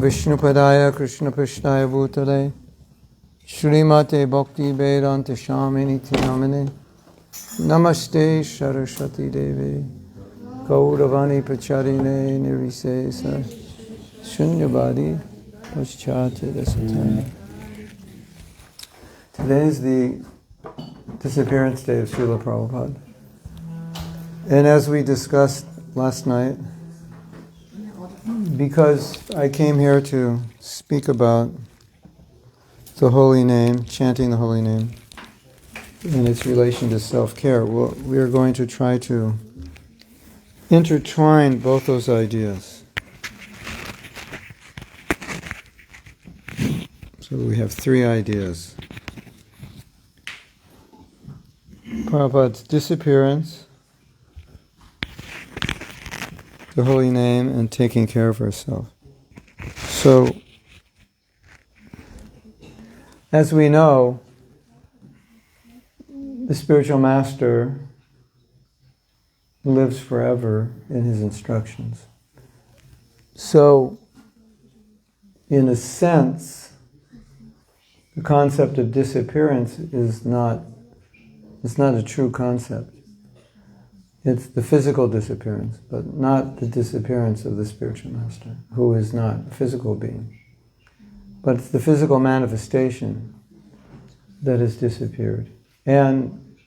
Vishnupadaya Krishna Prishnaya Bhutale Shrimate Bhakti Vedanta Shamini Tinamane Namaste Saraswati Devi Gauravani Pacharine Nirvisesa Shunyavadi Paschati Dasataya. Today is the disappearance day of Srila Prabhupada. And as we discussed last night, because I came here to speak about the holy name, chanting the holy name, and its relation to self-care, well, we are going to try to intertwine both those ideas. So we have three ideas. Prabhupada's disappearance, the holy name, and taking care of herself. So, as we know, the spiritual master lives forever in his instructions. So, in a sense, the concept of disappearance is not a true concept. It's the physical disappearance, but not the disappearance of the spiritual master, who is not a physical being. But it's the physical manifestation that has disappeared. And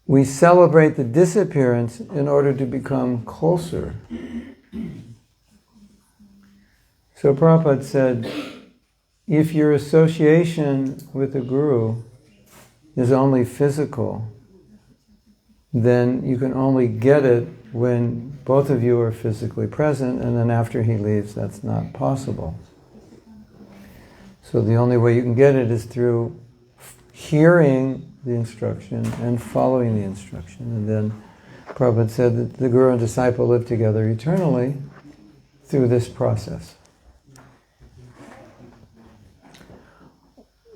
we celebrate the disappearance in order to become closer. So Prabhupada said, if your association with the Guru is only physical, then you can only get it when both of you are physically present, and then after he leaves, that's not possible. So the only way you can get it is through hearing the instruction and following the instruction. And then Prabhupada said that the Guru and disciple live together eternally through this process.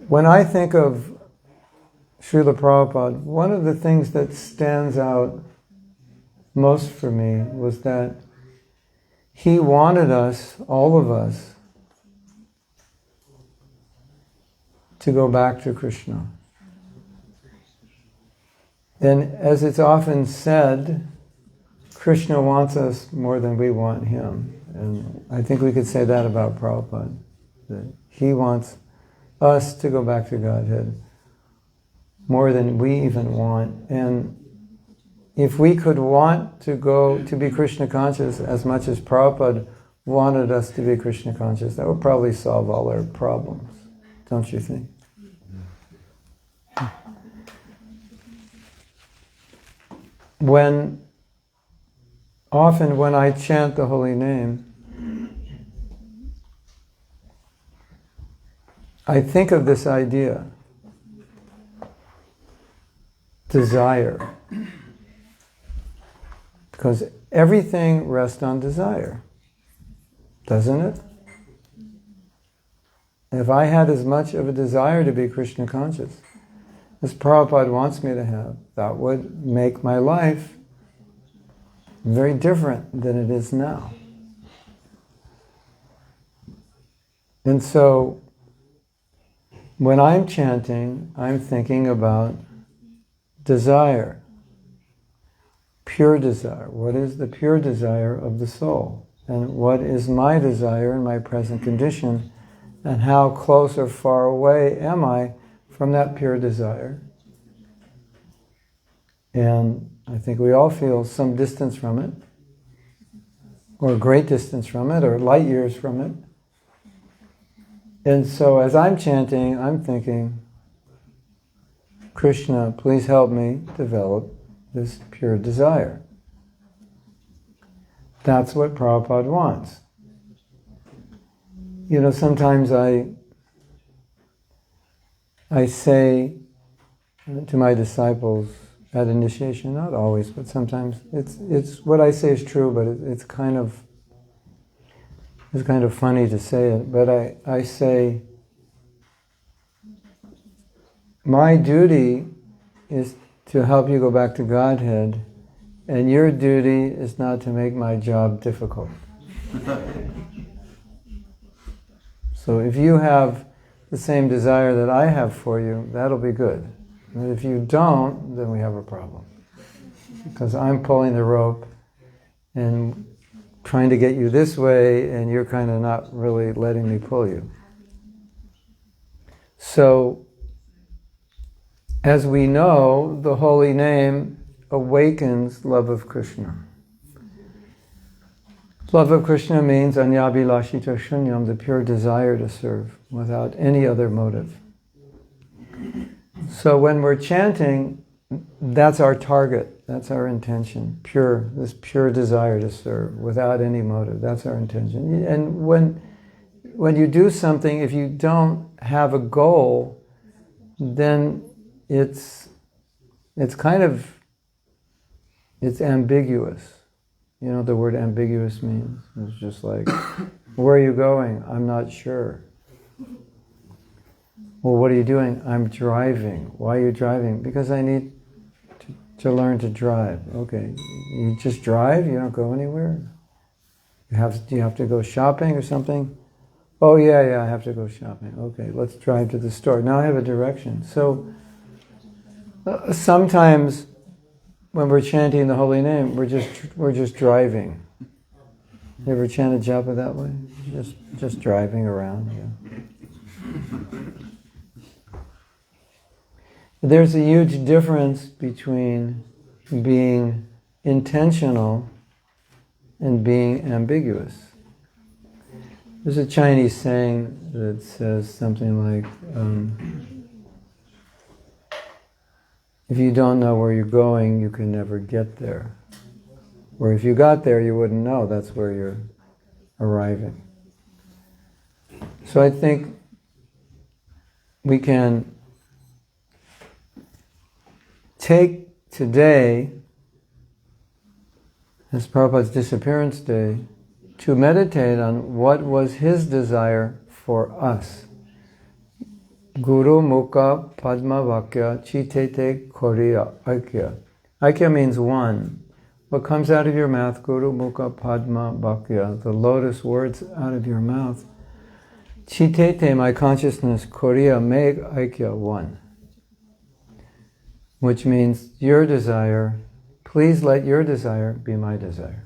When I think of Srila Prabhupada, one of the things that stands out most for me was that he wanted us, all of us, to go back to Krishna. And as it's often said, Krishna wants us more than we want him. And I think we could say that about Prabhupada, that he wants us to go back to Godhead more than we even want. And if we could want to go to be Krishna conscious as much as Prabhupada wanted us to be Krishna conscious, that would probably solve all our problems, don't you think? Often when I chant the holy name, I think of this idea desire. Because everything rests on desire, doesn't it? If I had as much of a desire to be Krishna conscious as Prabhupada wants me to have, that would make my life very different than it is now. And so, when I'm chanting, I'm thinking about desire. Pure desire. What is the pure desire of the soul? And what is my desire in my present condition? And how close or far away am I from that pure desire? And I think we all feel some distance from it, or a great distance from it, or light years from it. And so as I'm chanting, I'm thinking, Krishna, please help me develop this pure desire. That's what Prabhupada wants. You know, sometimes I say to my disciples at initiation, not always, but sometimes, it's what I say is true, but it's kind of funny to say it, but I say, my duty is to help you go back to Godhead, and your duty is not to make my job difficult. So if you have the same desire that I have for you, that'll be good. And if you don't, then we have a problem. Because I'm pulling the rope and trying to get you this way, and you're kind of not really letting me pull you. So, as we know, the holy name awakens love of Krishna. Love of Krishna means anyabhilashita shunyam, the pure desire to serve without any other motive. So when we're chanting, that's our target, that's our intention, this pure desire to serve without any motive, that's our intention. And when you do something, if you don't have a goal, then it's ambiguous. You know what the word ambiguous means? It's just like, where are you going? I'm not sure. Well, what are you doing? I'm driving. Why are you driving? Because I need to learn to drive. Okay, you just drive? You don't go anywhere? Do you have to go shopping or something? Oh yeah, I have to go shopping. Okay, let's drive to the store. Now I have a direction. So sometimes when we're chanting the holy name, we're just driving. You ever chanted japa that way? Just driving around. Yeah. There's a huge difference between being intentional and being ambiguous. There's a Chinese saying that says something like, if you don't know where you're going, you can never get there. Or if you got there, you wouldn't know that's where you're arriving. So I think we can take today as Prabhupada's disappearance day to meditate on what was his desire for us. Guru Mukha Padma Vakya Chitete Koriya Aikya. Aikya means one. What comes out of your mouth, Guru Mukha Padma Vakya, the lotus words out of your mouth. Chitete, my consciousness, Koriya, make Aikya one. Which means your desire, please let your desire be my desire.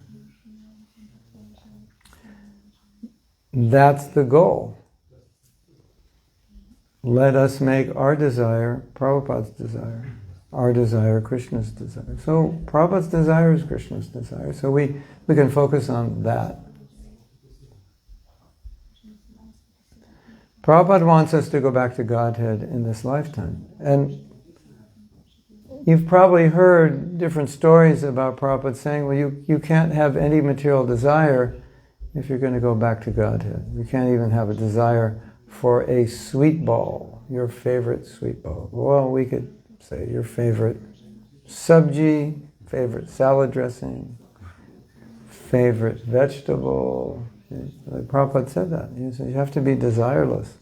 That's the goal. Let us make our desire Prabhupada's desire. Our desire Krishna's desire. So Prabhupada's desire is Krishna's desire. So we can focus on that. Prabhupada wants us to go back to Godhead in this lifetime. And you've probably heard different stories about Prabhupada saying, well, you can't have any material desire if you're going to go back to Godhead. You can't even have a desire for a sweet ball, your favorite sweet ball. Well, we could say your favorite sabji, favorite salad dressing, favorite vegetable. Like Prabhupada said that. He said you have to be desireless,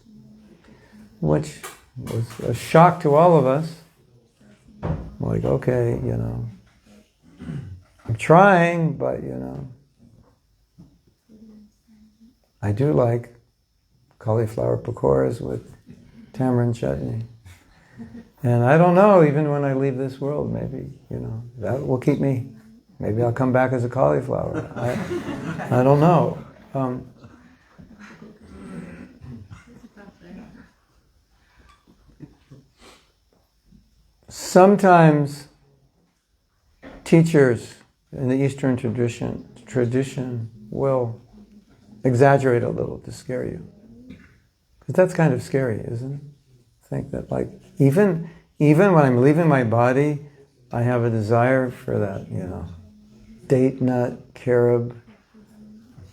which was a shock to all of us. Like, okay, I'm trying, but I do like cauliflower pakoras with tamarind chutney. And I don't know, even when I leave this world, maybe, that will keep me. Maybe I'll come back as a cauliflower. I don't know. Sometimes teachers in the Eastern tradition will exaggerate a little to scare you. Because that's kind of scary, isn't it? Think that even when I'm leaving my body, I have a desire for that, date nut, carob,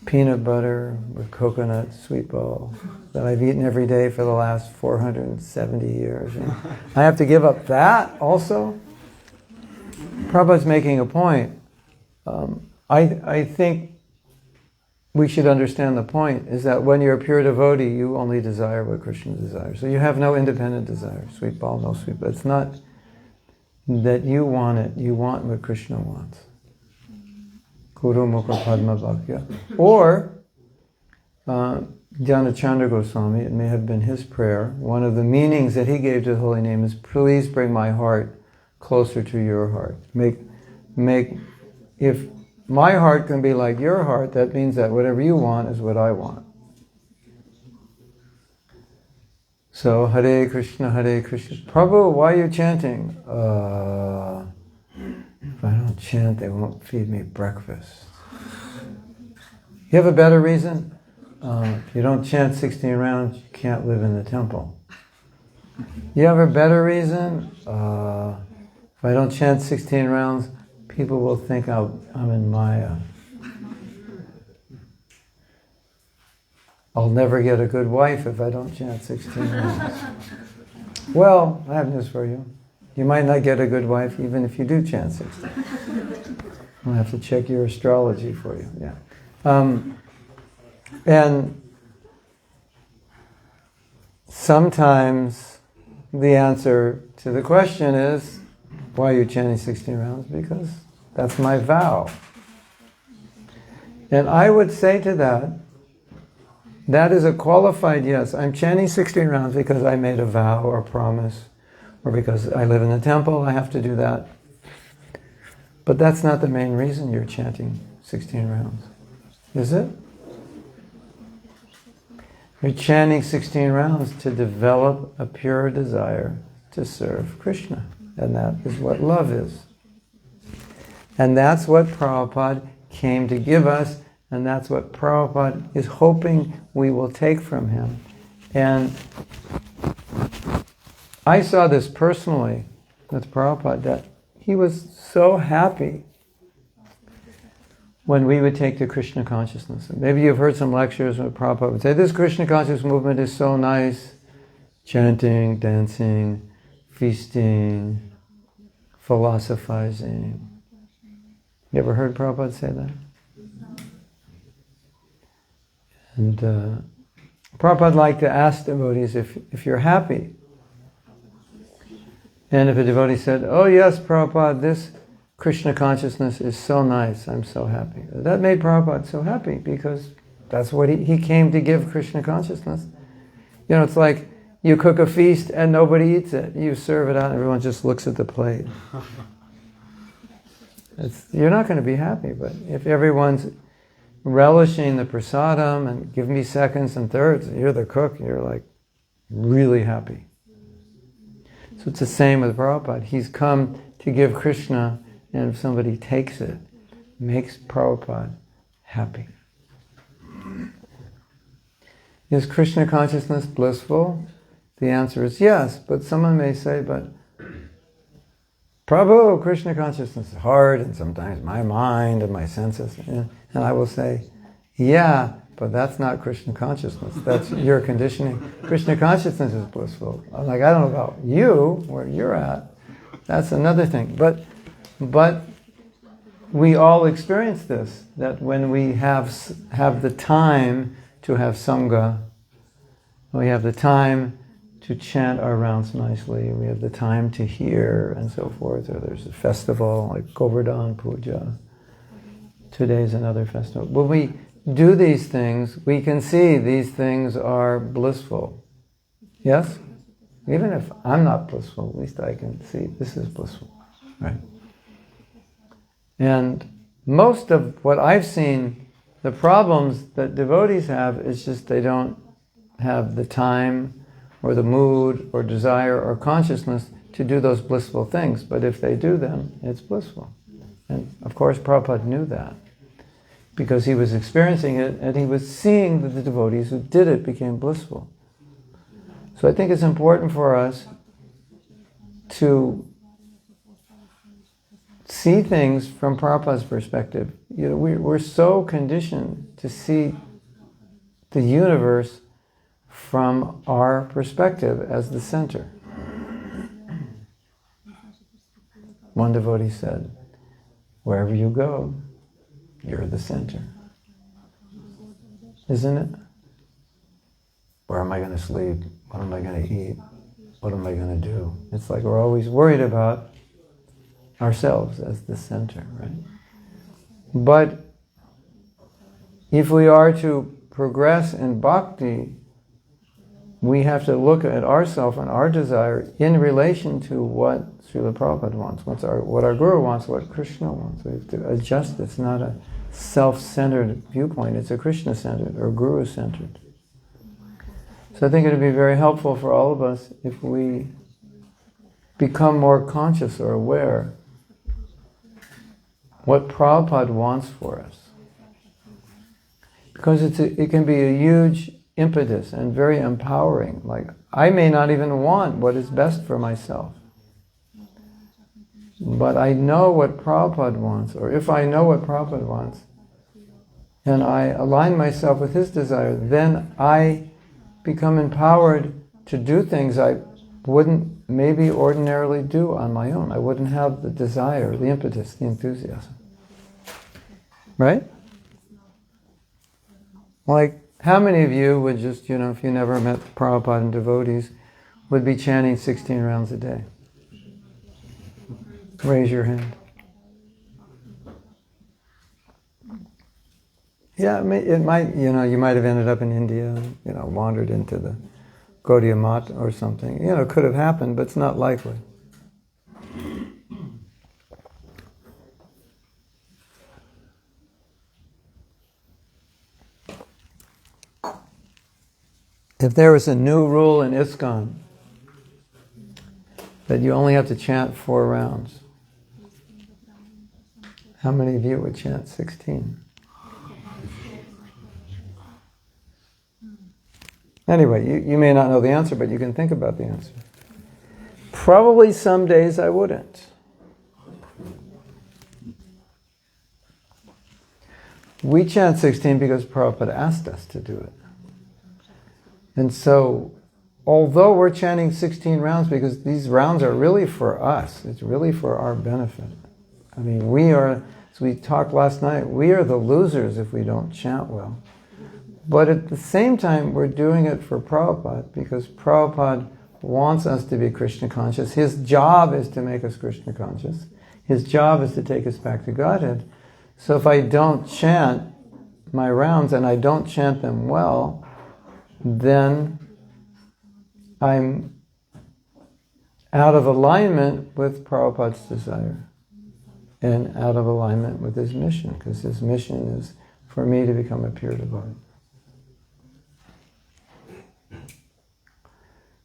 peanut butter with coconut sweet bowl that I've eaten every day for the last 470 years. I have to give up that also? Prabhupada's making a point. I think we should understand the point is that when you're a pure devotee, you only desire what Krishna desires. So you have no independent desire. Sweet ball, no sweet ball. It's not that you want it. You want what Krishna wants. Guru Mukha Padma Bhakya. Or, Dhyanachandra Goswami, it may have been his prayer, one of the meanings that he gave to the holy name is, please bring my heart closer to your heart. If my heart can be like your heart, that means that whatever you want is what I want. So, Hare Krishna, Prabhu, why are you chanting? If I don't chant, they won't feed me breakfast. You have a better reason? If you don't chant 16 rounds, you can't live in the temple. You have a better reason? If I don't chant 16 rounds, people will think I'm in Maya. I'll never get a good wife if I don't chant 16 rounds. Well, I have news for you. You might not get a good wife even if you do chant 16. I'll have to check your astrology for you. Yeah. And sometimes the answer to the question is, why are you chanting 16 rounds? Because that's my vow. And I would say to that is a qualified yes. I'm chanting 16 rounds because I made a vow or a promise, or because I live in the temple, I have to do that. But that's not the main reason you're chanting 16 rounds, is it? You're chanting 16 rounds to develop a pure desire to serve Krishna. And that is what love is. And that's what Prabhupada came to give us, and that's what Prabhupada is hoping we will take from him. And I saw this personally with Prabhupada, that he was so happy when we would take to Krishna consciousness. Maybe you've heard some lectures where Prabhupada would say, this Krishna consciousness movement is so nice. Chanting, dancing, feasting, philosophizing. You ever heard Prabhupada say that? And Prabhupada liked to ask devotees if you're happy. And if a devotee said, oh yes, Prabhupada, this Krishna consciousness is so nice, I'm so happy. That made Prabhupada so happy because that's what he came to give Krishna consciousness. It's like you cook a feast and nobody eats it. You serve it out and everyone just looks at the plate. You're not going to be happy, but if everyone's relishing the prasadam and give me seconds and thirds, you're the cook, you're like really happy. So it's the same with Prabhupada. He's come to give Krishna, and if somebody takes it, makes Prabhupada happy. Is Krishna consciousness blissful? The answer is yes, but someone may say, but Prabhu, Krishna consciousness is hard, and sometimes my mind and my senses. And I will say, yeah, but that's not Krishna consciousness. That's your conditioning. Krishna consciousness is blissful. I'm like, I don't know about you, where you're at. That's another thing. But But we all experience this, that when we have the time to have Sangha, we have the time to chant our rounds nicely, we have the time to hear and so forth, or there's a festival like Govardhan Puja. Today's another festival. When we do these things, we can see these things are blissful. Yes? Even if I'm not blissful, at least I can see this is blissful. Right? And most of what I've seen, the problems that devotees have is just they don't have the time or the mood or desire or consciousness to do those blissful things. But if they do them, it's blissful. And of course Prabhupada knew that because he was experiencing it and he was seeing that the devotees who did it became blissful. So I think it's important for us to see things from Prabhupada's perspective. You know, we're so conditioned to see the universe from our perspective as the center. One devotee said, wherever you go, you're the center. Isn't it? Where am I going to sleep? What am I going to eat? What am I going to do? It's like we're always worried about ourselves as the center, right? But if we are to progress in bhakti, we have to look at ourselves and our desire in relation to what Srila Prabhupada wants, what our Guru wants, what Krishna wants. We have to adjust. It's not a self-centered viewpoint, it's a Krishna-centered or Guru-centered. So I think it would be very helpful for all of us if we become more conscious or aware what Prabhupada wants for us. Because it can be a huge impetus and very empowering. Like, I may not even want what is best for myself. But I know what Prabhupada wants, or if I know what Prabhupada wants, and I align myself with his desire, then I become empowered to do things I wouldn't maybe ordinarily do on my own. I wouldn't have the desire, the impetus, the enthusiasm. Right? Like, how many of you would just, if you never met Prabhupada and devotees, would be chanting 16 rounds a day? Raise your hand. Yeah, it might, you might have ended up in India, wandered into the Gaudiya Math or something. It could have happened, but it's not likely. If there was a new rule in ISKCON that you only have to chant 4 rounds, how many of you would chant 16? Anyway, you may not know the answer, but you can think about the answer. Probably some days I wouldn't. We chant 16 because Prabhupada asked us to do it. And so, although we're chanting 16 rounds, because these rounds are really for us, it's really for our benefit. I mean, we are, as we talked last night, we are the losers if we don't chant well. But at the same time, we're doing it for Prabhupada, because Prabhupada wants us to be Krishna conscious. His job is to make us Krishna conscious. His job is to take us back to Godhead. So if I don't chant my rounds, and I don't chant them well, then I'm out of alignment with Prabhupada's desire and out of alignment with his mission, because his mission is for me to become a pure devotee.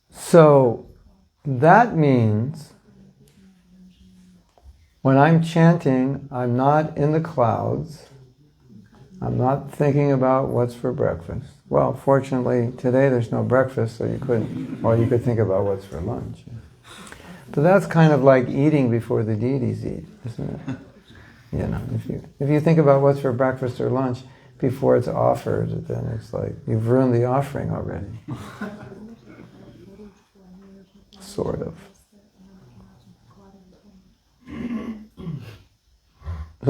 So that means when I'm chanting, I'm not in the clouds. I'm not thinking about what's for breakfast. Well, fortunately, today there's no breakfast, so you could think about what's for lunch. But that's kind of like eating before the deities eat, isn't it? If you think about what's for breakfast or lunch before it's offered, then it's like you've ruined the offering already. Sort of.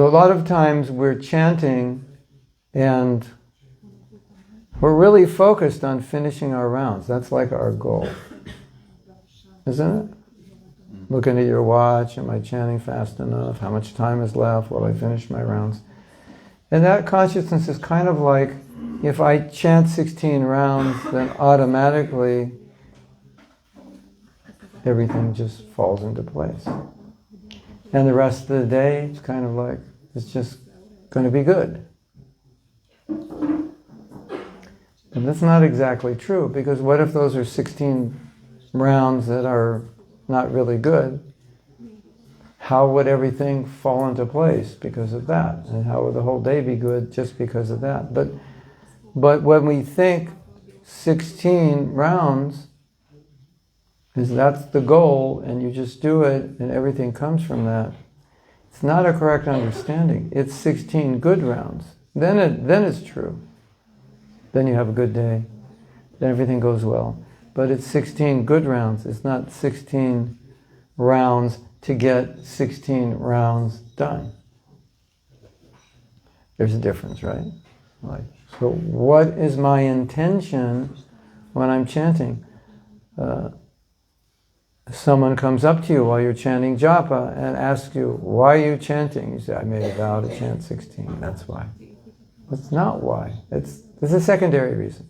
So a lot of times we're chanting and we're really focused on finishing our rounds. That's like our goal. Isn't it? Looking at your watch, am I chanting fast enough? How much time is left? Will I finish my rounds? And that consciousness is kind of like, if I chant 16 rounds, then automatically everything just falls into place. And the rest of the day, it's kind of like, it's just going to be good. And that's not exactly true, because what if those are 16 rounds that are not really good? How would everything fall into place because of that? And how would the whole day be good just because of that? But when we think 16 rounds, that's the goal, and you just do it, and everything comes from that, it's not a correct understanding. It's 16 good rounds. Then it's true. Then you have a good day. Then everything goes well. But it's 16 good rounds. It's not 16 rounds to get 16 rounds done. There's a difference, right? So what is my intention when I'm chanting? Someone comes up to you while you're chanting japa and asks you, why are you chanting? You say, I made a vow to chant 16, that's why. That's not why. It's a secondary reason.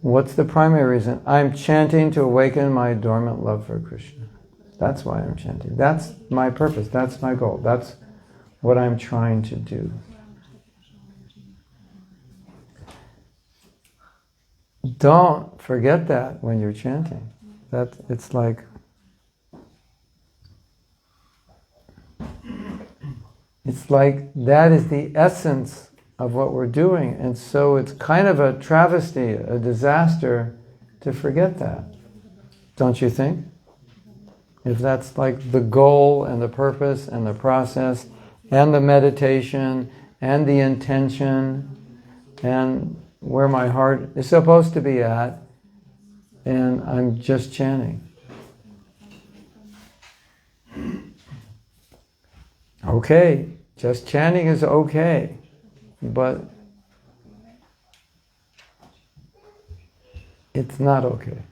What's the primary reason? I'm chanting to awaken my dormant love for Krishna. That's why I'm chanting. That's my purpose. That's my goal. That's what I'm trying to do. Don't forget that when you're chanting. It's like that is the essence of what we're doing, and so it's kind of a travesty, a disaster to forget that. Don't you think? If that's like the goal and the purpose and the process and the meditation and the intention and where my heart is supposed to be at, and I'm just chanting. Okay, just chanting is okay, but it's not okay.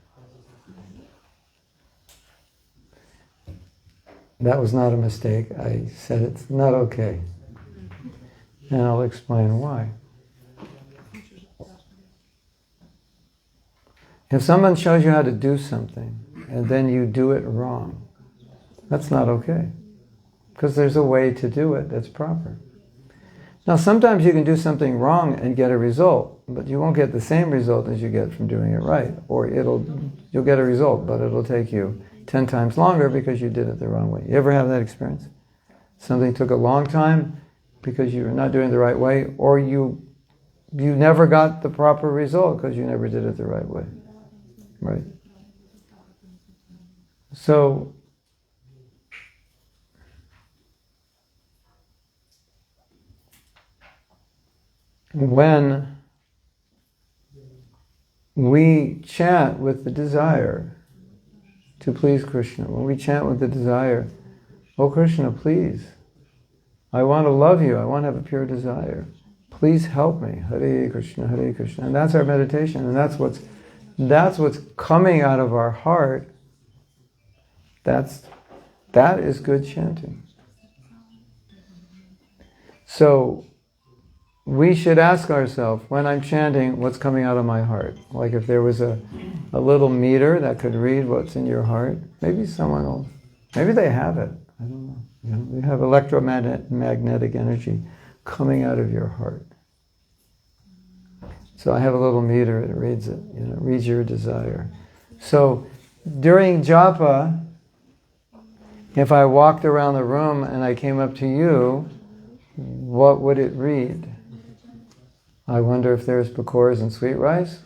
That was not a mistake. I said it's not okay. And I'll explain why. If someone shows you how to do something and then you do it wrong, that's not okay. Because there's a way to do it that's proper. Now sometimes you can do something wrong and get a result, but you won't get the same result as you get from doing it right. Or you'll get a result, but it'll take you 10 times longer because you did it the wrong way. You ever have that experience? Something took a long time because you were not doing it the right way, or you never got the proper result because you never did it the right way. Right? So, when we chant with the desire to please Krishna, when we chant with the desire, oh Krishna, please, I want to love you, I want to have a pure desire. Please help me. Hare Krishna, Hare Krishna. And that's our meditation, and that's what's coming out of our heart. That is good chanting. So we should ask ourselves, when I'm chanting, what's coming out of my heart? Like if there was a little meter that could read what's in your heart, maybe they have it. I don't know. You have electromagnetic energy coming out of your heart. So I have a little meter, it reads it, reads your desire. So during japa, if I walked around the room and I came up to you, what would it read? I wonder if there's pakoras and sweet rice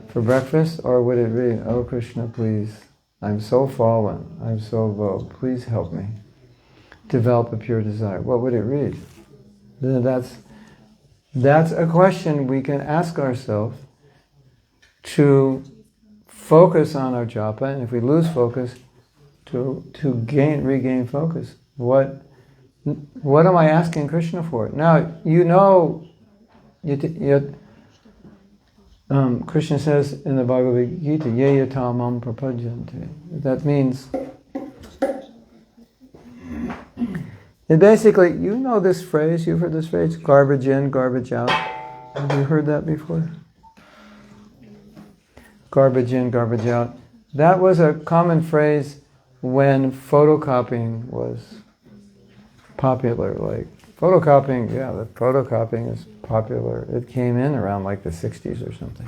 for breakfast, or would it read, oh Krishna, please, I'm so fallen, I'm so low, please help me develop a pure desire. What would it read? That's a question we can ask ourselves to focus on our japa, and if we lose focus, to regain focus. What What am I asking Krishna for? Now, you know, Krishna says in the Bhagavad Gita, ye yata mam prapadyante. That means, it basically, you know this phrase, you've heard this phrase, garbage in, garbage out. Have you heard that before? Garbage in, garbage out. That was a common phrase when photocopying was popular. Like, photocopying, the photocopying is popular. It came in around like the 60s or something.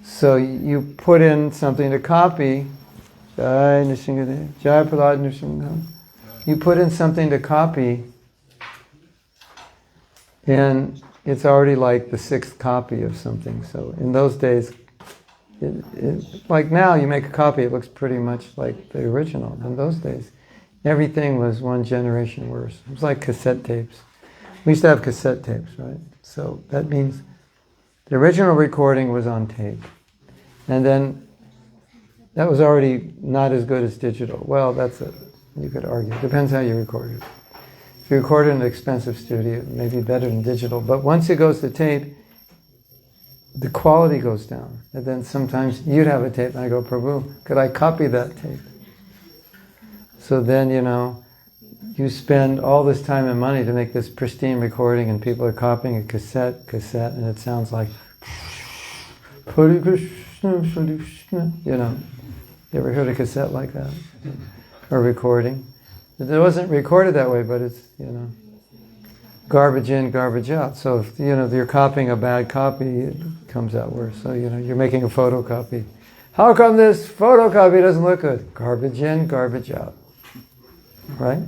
So you put in something to copy, you put in something to copy, and it's already like the 6th copy of something. So in those days, like now, you make a copy, it looks pretty much like the original. In those days, everything was one generation worse. It was like cassette tapes. We used to have cassette tapes, right? So that means the original recording was on tape. And then that was already not as good as digital. Well, you could argue. It depends how you record it. If you record it in an expensive studio, it may be better than digital. But once it goes to tape, the quality goes down. And then sometimes you'd have a tape and I go, Prabhu, could I copy that tape? So then, you spend all this time and money to make this pristine recording and people are copying a cassette, and it sounds like, Hare Krishna, Hare Krishna, You ever heard a cassette like that? Or recording? It wasn't recorded that way, but it's, garbage in, garbage out. So if, you're copying a bad copy, it comes out worse. So, you're making a photocopy. How come this photocopy doesn't look good? Garbage in, garbage out. Right?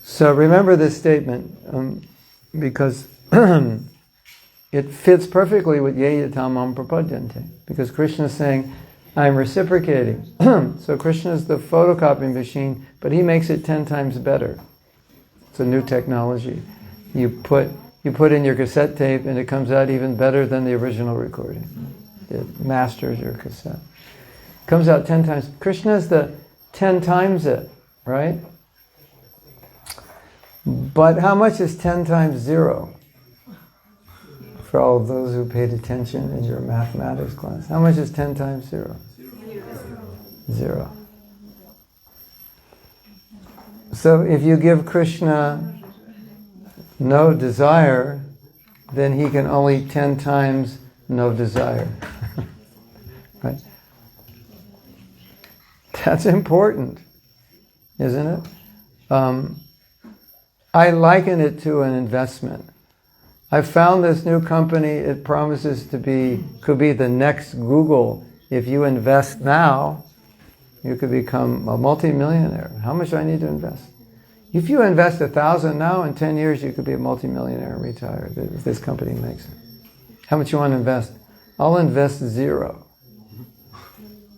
So remember this statement, because it fits perfectly with ye yatam mam prapadyante. Because Krishna is saying, I'm reciprocating. So Krishna is the photocopying machine, but he makes it 10 times better. It's a new technology. You put in your cassette tape and it comes out even better than the original recording. It masters your cassette. It comes out 10 times. Krishna is the 10 times it, right? But how much is 10 times 0? For all of those who paid attention in your mathematics class. How much is 10 times 0? 0. So if you give Krishna no desire, then he can only 10 times no desire. Right? That's important, isn't it? I liken it to an investment. I found this new company, it promises could be the next Google. If you invest now, you could become a multimillionaire. How much do I need to invest? If you invest 1,000 now, in 10 years you could be a multimillionaire and retire, if this company makes it. How much you want to invest? I'll invest 0.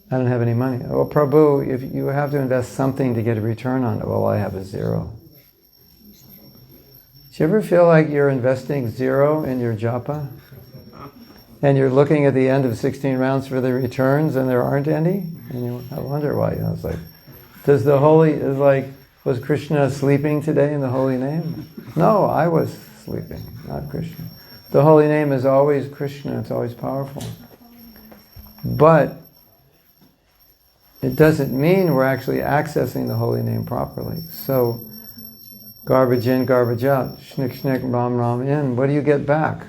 I don't have any money. Well, Prabhu, if you have to invest something to get a return on it, well, I have a 0. Do you ever feel like you're investing 0 in your japa? And you're looking at the end of 16 rounds for the returns and there aren't any? And I wonder why. It's like, was Krishna sleeping today in the holy name? No, I was sleeping, not Krishna. The holy name is always Krishna, it's always powerful. But it doesn't mean we're actually accessing the holy name properly. So, garbage in, garbage out. Shnik, shnik, ram, ram, in. What do you get back?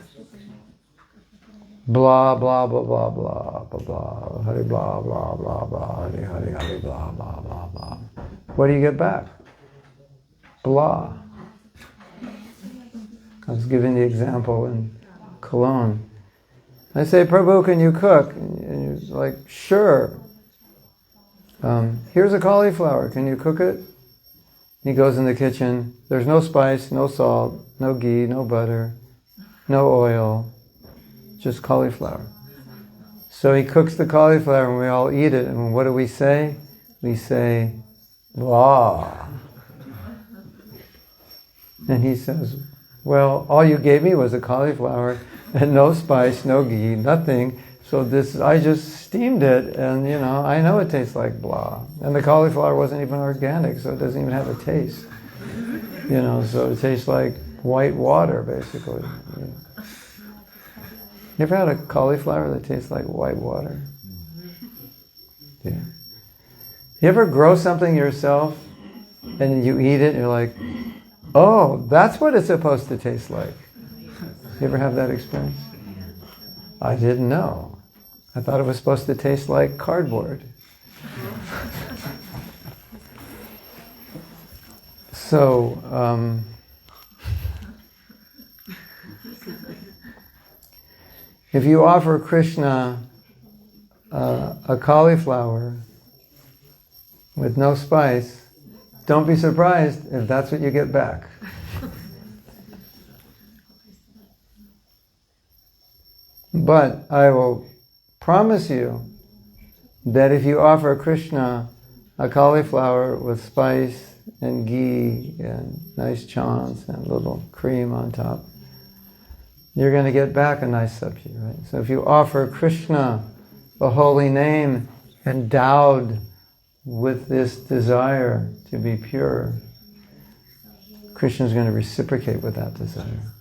Blah, blah, blah, blah, blah, blah, blah. Hari, blah, blah, blah, blah. Hari, hari, hari, blah, blah, blah, blah. What do you get back? Blah. I was giving the example in Cologne. I say, Prabhu, can you cook? And he's like, sure. Here's a cauliflower. Can you cook it? He goes in the kitchen. There's no spice, no salt, no ghee, no butter, no oil, just cauliflower. So he cooks the cauliflower and we all eat it. And what do we say? We say, blah. And he says, well, all you gave me was a cauliflower and no spice, no ghee, nothing. So I just steamed it and, I know it tastes like blah. And the cauliflower wasn't even organic, so it doesn't even have a taste. So it tastes like white water, basically. You ever had a cauliflower that tastes like white water? Yeah. You ever grow something yourself and you eat it and you're like, oh, that's what it's supposed to taste like? You ever have that experience? I didn't know. I thought it was supposed to taste like cardboard. So, if you offer Krishna a cauliflower with no spice, don't be surprised if that's what you get back. But I will promise you that if you offer Krishna a cauliflower with spice and ghee and nice chants and a little cream on top, you're going to get back a nice sabji, right? So if you offer Krishna a holy name endowed with this desire to be pure, Krishna is going to reciprocate with that desire.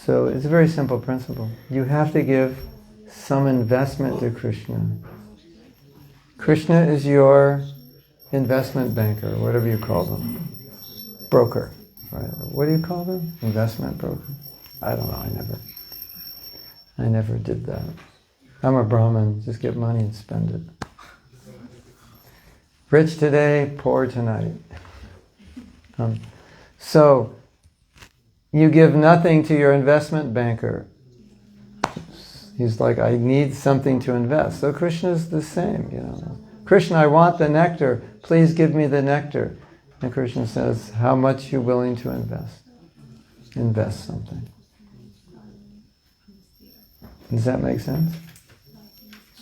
So it's a very simple principle. You have to give some investment to Krishna. Krishna is your investment banker, whatever you call them. Broker. Right? What do you call them? Investment broker? I don't know, I never did that. I'm a Brahmin, just get money and spend it. Rich today, poor tonight. So, you give nothing to your investment banker. He's like, I need something to invest. So Krishna is the same, Krishna, I want the nectar. Please give me the nectar. And Krishna says, how much are you willing to invest? Invest something. Does that make sense?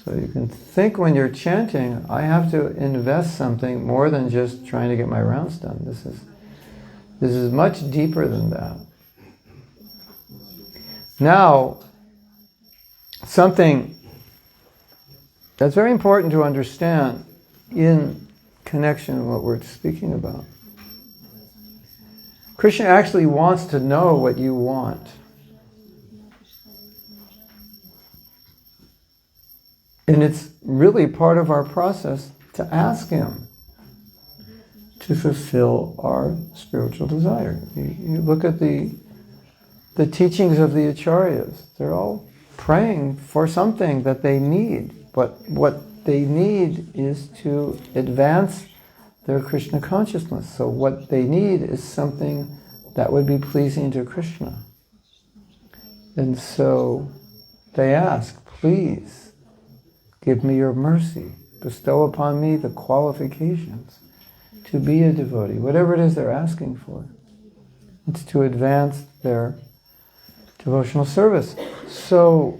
So you can think when you're chanting, I have to invest something more than just trying to get my rounds done. This is much deeper than that. Now, something that's very important to understand in connection with what we're speaking about. Krishna actually wants to know what you want. And it's really part of our process to ask Him to fulfill our spiritual desire. You look at the teachings of the acharyas. They're all praying for something that they need. But what they need is to advance their Krishna consciousness. So what they need is something that would be pleasing to Krishna. And so they ask, please, give me your mercy. Bestow upon me the qualifications to be a devotee. Whatever it is they're asking for. It's to advance their devotional service. So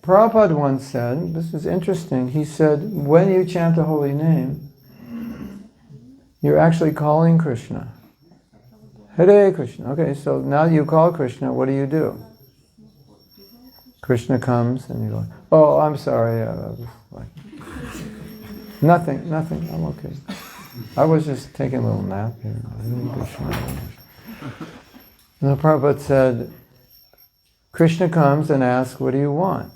Prabhupada once said, this is interesting, he said, when you chant the holy name, you're actually calling Krishna. Hare Krishna. Okay, so now you call Krishna, what do? Krishna comes and you go, oh, I'm sorry. I was like, nothing, I'm okay. I was just taking a little nap here. Hare Krishna. And the Prabhupada said, Krishna comes and asks, what do you want?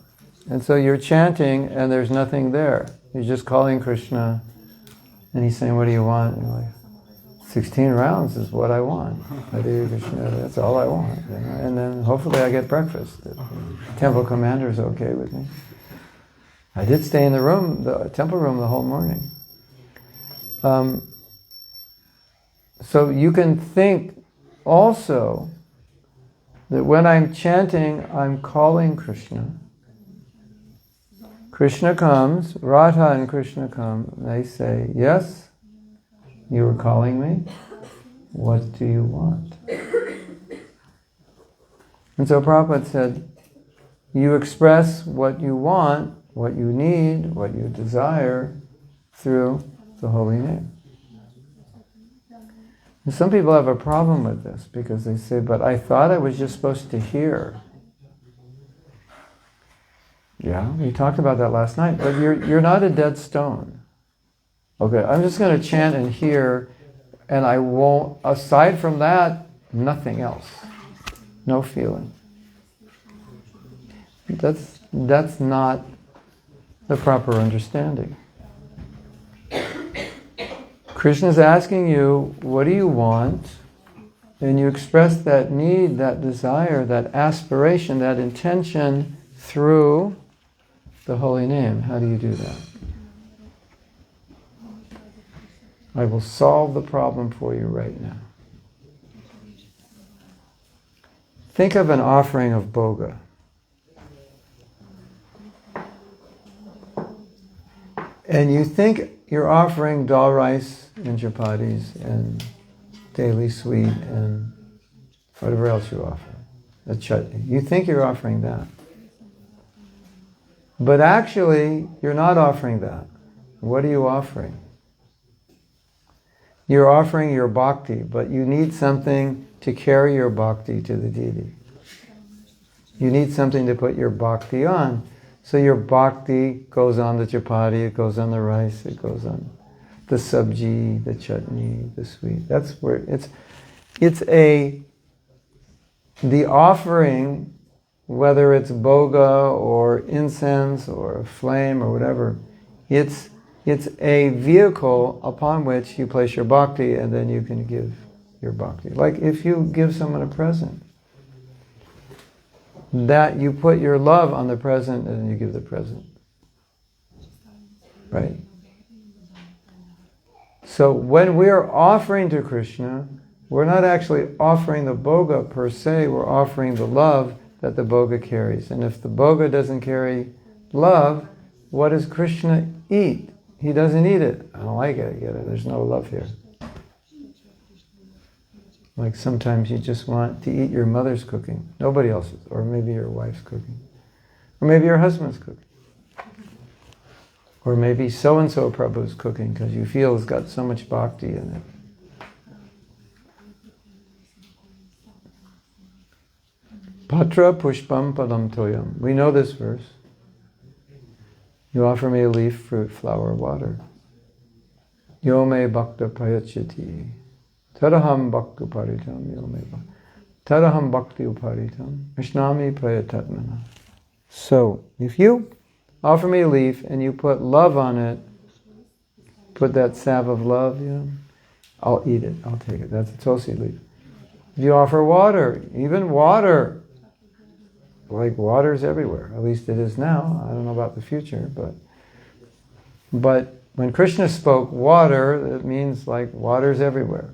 And so you're chanting and there's nothing there. You're just calling Krishna and he's saying, what do you want? And you're like, 16 rounds is what I want. Hare Krishna, that's all I want. And then hopefully I get breakfast. The temple commander is okay with me. I did stay in the temple room the whole morning. So you can think also that when I'm chanting, I'm calling Krishna. Krishna comes, Radha and Krishna come, and they say, yes, you were calling me. What do you want? And so Prabhupada said, you express what you want, what you need, what you desire through the holy name. And some people have a problem with this because they say, but I thought I was just supposed to hear. Yeah, we talked about that last night, but you're not a dead stone. Okay, I'm just going to chant and hear. And I won't, aside from that, nothing else. No feeling. That's not the proper understanding. Krishna's asking you, what do you want? And you express that need, that desire, that aspiration, that intention through the holy name. How do you do that? I will solve the problem for you right now. Think of an offering of bhoga. And you think you're offering dal rice and chapatis and daily sweet and whatever else you offer, a chutney. You think you're offering that. But actually, you're not offering that. What are you offering? You're offering your bhakti, but you need something to carry your bhakti to the deity. You need something to put your bhakti on. So your bhakti goes on the chapati, it goes on the rice, it goes on the sabji, the chutney, the sweet. That's where the offering, whether it's bhoga or incense or flame or whatever, it's a vehicle upon which you place your bhakti and then you can give your bhakti. Like if you give someone a present, that you put your love on the present and then you give the present. Right? So when we're offering to Krishna, we're not actually offering the bhoga per se, we're offering the love that the bhoga carries. And if the bhoga doesn't carry love, what does Krishna eat? He doesn't eat it. I don't like it. There's no love here. Like sometimes you just want to eat your mother's cooking, nobody else's, or maybe your wife's cooking, or maybe your husband's cooking, or maybe so-and-so Prabhu's cooking because you feel it's got so much bhakti in it. Patra pushpam padam toyam. We know this verse. You offer me a leaf, fruit, flower, water. Yo me bhakta prayachati. Tadaham bhakti uparitam. Yo me bhakta. Tadaham bhakti uparitam. Vishnami prayatatmana. So, if you offer me a leaf and you put love on it, put that salve of love, I'll eat it, I'll take it. That's a tulsi leaf. If you offer water, even water, like water's everywhere, at least it is now. I don't know about the future, but when Krishna spoke water, it means like water's everywhere.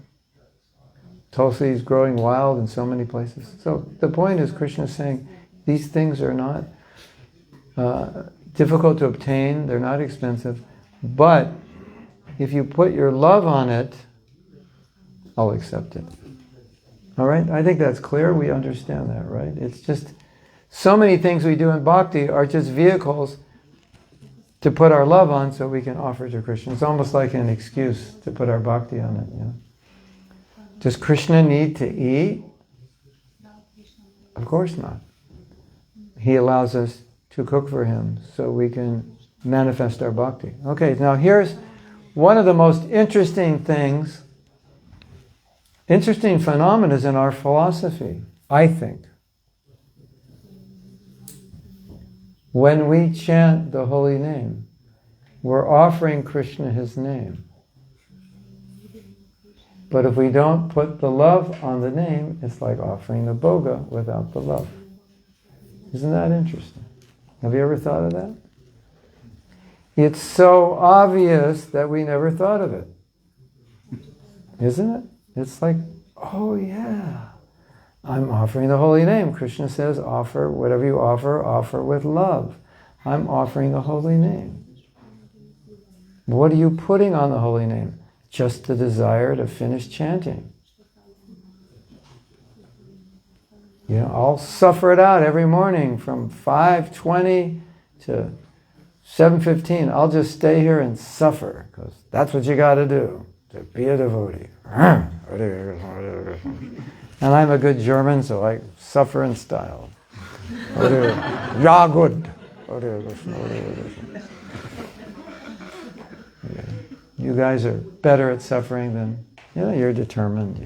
Tulsi is growing wild in so many places. So the point is Krishna is saying these things are not difficult to obtain, they're not expensive, but if you put your love on it, I'll accept it. All right? I think that's clear. We understand that, right? It's just so many things we do in bhakti are just vehicles to put our love on so we can offer to Krishna. It's almost like an excuse to put our bhakti on it. Does Krishna need to eat? Of course not. He allows us to cook for him so we can manifest our bhakti. Okay, now here's one of the most interesting things, interesting phenomena in our philosophy, I think. When we chant the holy name, we're offering Krishna his name. But if we don't put the love on the name, it's like offering the bhoga without the love. Isn't that interesting? Have you ever thought of that? It's so obvious that we never thought of it. Isn't it? It's like, oh yeah, I'm offering the holy name. Krishna says, offer whatever you offer with love. I'm offering the holy name. What are you putting on the holy name? Just the desire to finish chanting. I'll suffer it out every morning from 5:20 to 7:15. I'll just stay here and suffer because that's what you got to do to be a devotee. And I'm a good German, so I suffer in style. Ja, good. You guys are better at suffering than You're determined.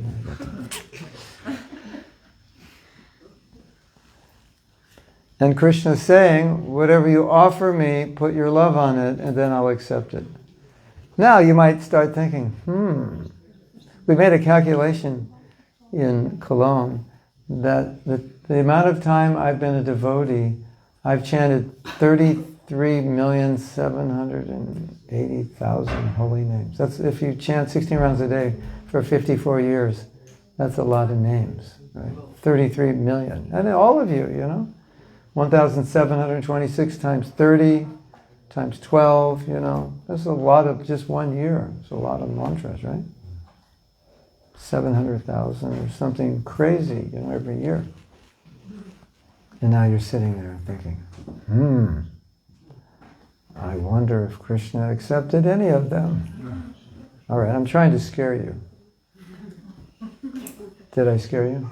And Krishna's saying, whatever you offer me, put your love on it, and then I'll accept it. Now you might start thinking, we made a calculation in Cologne that the amount of time I've been a devotee, I've chanted 33,780,000 holy names. That's if you chant 16 rounds a day for 54 years, that's a lot of names, right? 33 million. And all of you, 1,726 times 30 times 12, that's a lot of just 1 year. It's a lot of mantras, right? 700,000 or something crazy, every year. And now you're sitting there thinking, I wonder if Krishna accepted any of them. All right, I'm trying to scare you. Did I scare you?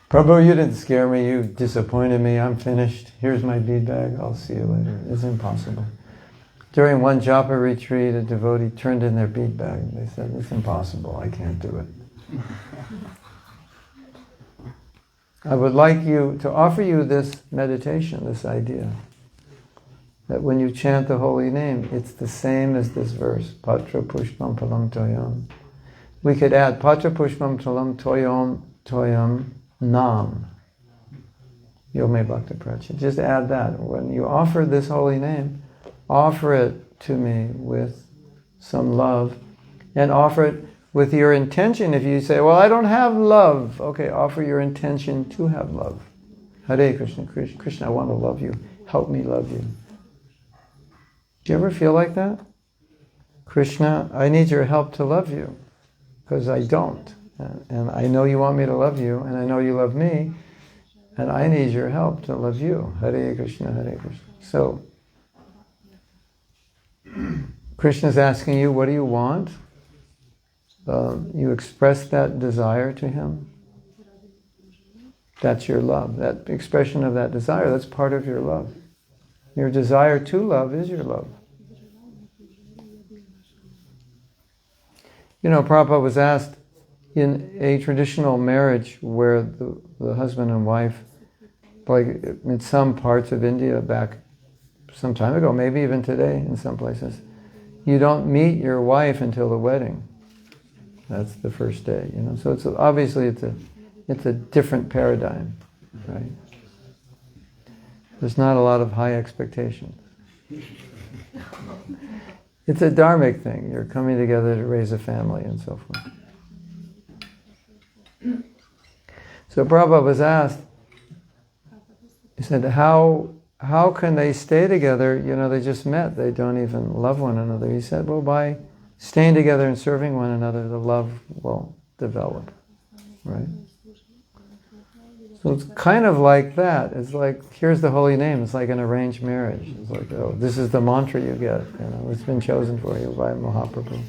Prabhu, you didn't scare me. You disappointed me. I'm finished. Here's my bead bag. I'll see you later. It's impossible. During one japa retreat, a devotee turned in their bead bag. They said, it's impossible. I can't do it. I would like to offer you this meditation, this idea, that when you chant the holy name, it's the same as this verse, Patra Pushpam Phalam Toyam. We could add Patra Pushpam Phalam Toyam Nam. Yome Bhakta Pracha. Just add that. When you offer this holy name, offer it to me with some love, and offer it with your intention. If you say, well, I don't have love, okay, offer your intention to have love. Hare Krishna, Krishna, I want to love you. Help me love you. Do you ever feel like that? Krishna, I need your help to love you, because I don't. And I know you want me to love you, and I know you love me, and I need your help to love you. Hare Krishna, Hare Krishna. So, Krishna's asking you, what do you want? You express that desire to him. That's your love. That expression of that desire, that's part of your love. Your desire to love is your love. Prabhupada was asked, in a traditional marriage where the husband and wife, like in some parts of India back some time ago, maybe even today in some places, you don't meet your wife until the wedding. That's the first day, So it's obviously it's a different paradigm, right? There's not a lot of high expectations. It's a dharmic thing. You're coming together to raise a family and so forth. So Prabhupada was asked, he said, how can they stay together? They just met. They don't even love one another. He said, well, by staying together and serving one another, the love will develop, right? So it's kind of like that. It's like, here's the holy name. It's like an arranged marriage. It's like, oh, this is the mantra you get. It's been chosen for you by Mahaprabhu.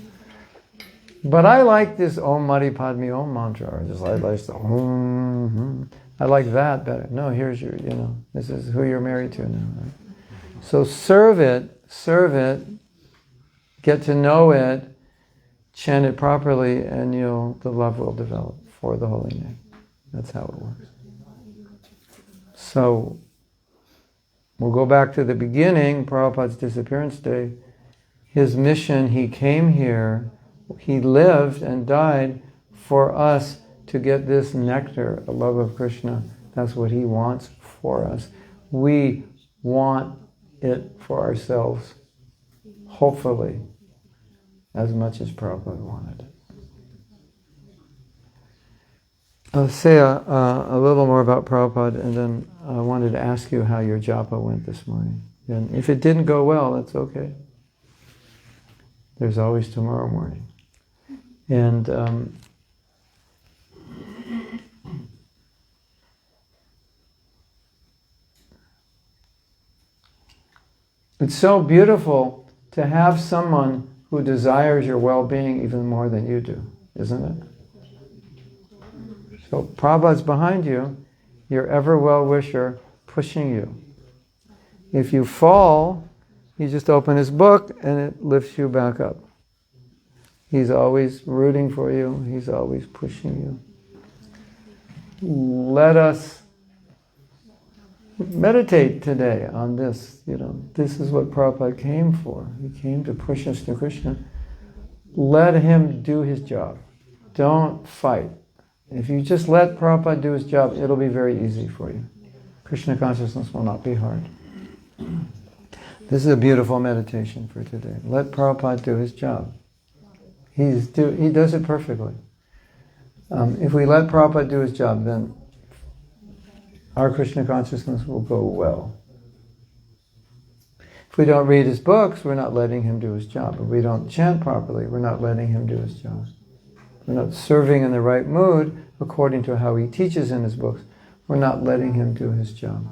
But I like this Om Mani Padme Om mantra. Or just I like the Om. I like that better. No, here's your, this is who you're married to now. Right? So serve it, get to know it, chant it properly, and the love will develop for the holy name. That's how it works. So, we'll go back to the beginning, Prabhupada's disappearance day. His mission, he came here, he lived and died for us to get this nectar, the love of Krishna. That's what he wants for us. We want it for ourselves, hopefully, as much as Prabhupada wanted it. I'll say a little more about Prabhupada, and then I wanted to ask you how your japa went this morning. And if it didn't go well, that's okay. There's always tomorrow morning. And it's so beautiful to have someone who desires your well-being even more than you do, isn't it? So Prabhupada's behind you, your ever well-wisher, pushing you. If you fall, you just open his book and it lifts you back up. He's always rooting for you. He's always pushing you. Let us meditate today on this. This is what Prabhupada came for. He came to push us to Krishna. Let him do his job. Don't fight. If you just let Prabhupada do his job, it'll be very easy for you. Krishna consciousness will not be hard. This is a beautiful meditation for today. Let Prabhupada do his job. He does it perfectly. If we let Prabhupada do his job, then our Krishna consciousness will go well. If we don't read his books, we're not letting him do his job. If we don't chant properly, we're not letting him do his job. We're not serving in the right mood according to how he teaches in his books. We're not letting him do his job.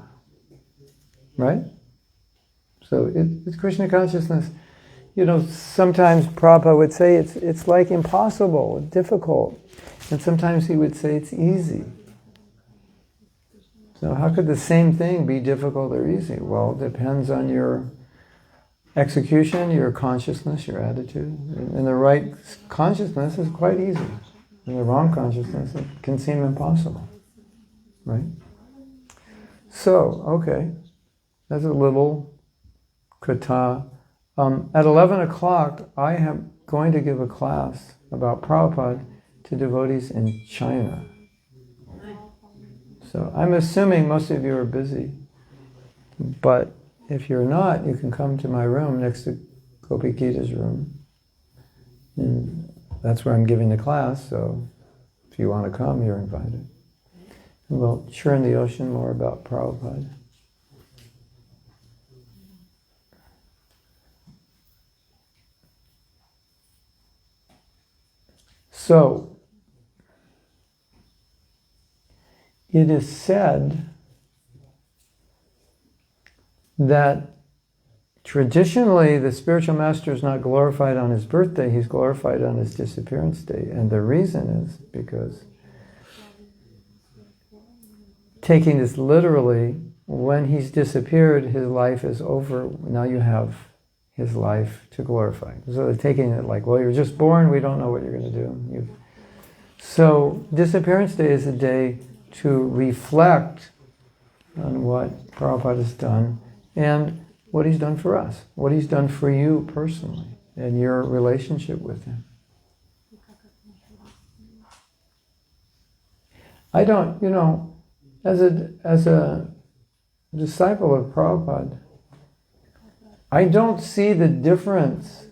Right? So it's Krishna consciousness. Sometimes Prabhupada would say it's like impossible, difficult. And sometimes he would say it's easy. So how could the same thing be difficult or easy? Well, it depends on your execution, your consciousness, your attitude. And the right consciousness is quite easy. And the wrong consciousness, it can seem impossible. Right? So, okay. That's a little kata. At 11 o'clock, I am going to give a class about Prabhupada to devotees in China. So I'm assuming most of you are busy. But if you're not, you can come to my room next to Gopi Gita's room. And that's where I'm giving the class, so if you want to come, you're invited. And we'll churn the ocean more about Prabhupada. So, it is said that traditionally the spiritual master is not glorified on his birthday, he's glorified on his disappearance day. And the reason is because, taking this literally, when he's disappeared, his life is over. Now you have his life to glorify. So they're taking it like, well, you're just born, we don't know what you're going to do. So disappearance day is a day to reflect on what Prabhupada has done and what he's done for us, what he's done for you personally and your relationship with him. I don't, as a disciple of Prabhupada, I don't see the difference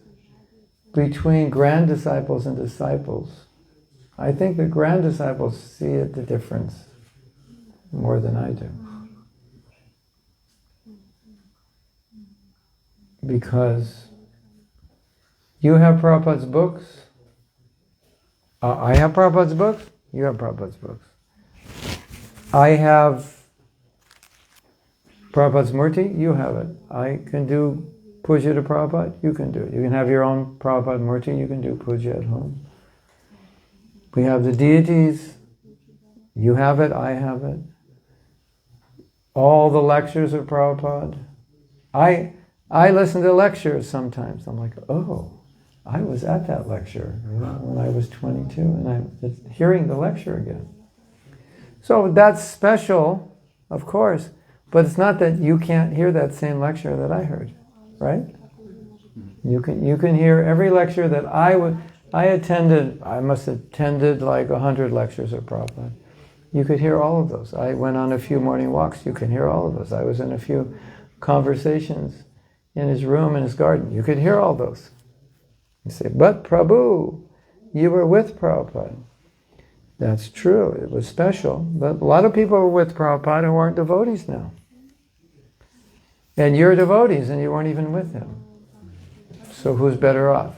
between grand disciples and disciples. I think the grand disciples see the difference more than I do. Because you have Prabhupada's books. I have Prabhupada's books. You have Prabhupada's books. I have Prabhupada's Murti, you have it. I can do puja to Prabhupada, you can do it. You can have your own Prabhupada Murti, you can do puja at home. We have the deities, you have it, I have it. All the lectures of Prabhupada. I listen to lectures sometimes. I'm like, oh, I was at that lecture when I was 22, and I'm hearing the lecture again. So that's special, of course. But it's not that you can't hear that same lecture that I heard, right? You can hear every lecture that I attended. I must have attended like 100 lectures of Prabhupada. You could hear all of those. I went on a few morning walks. You can hear all of those. I was in a few conversations in his room, in his garden. You could hear all those. You say, but Prabhu, you were with Prabhupada. That's true. It was special. But a lot of people were with Prabhupada who aren't devotees now. And you're devotees and you weren't even with him. So who's better off?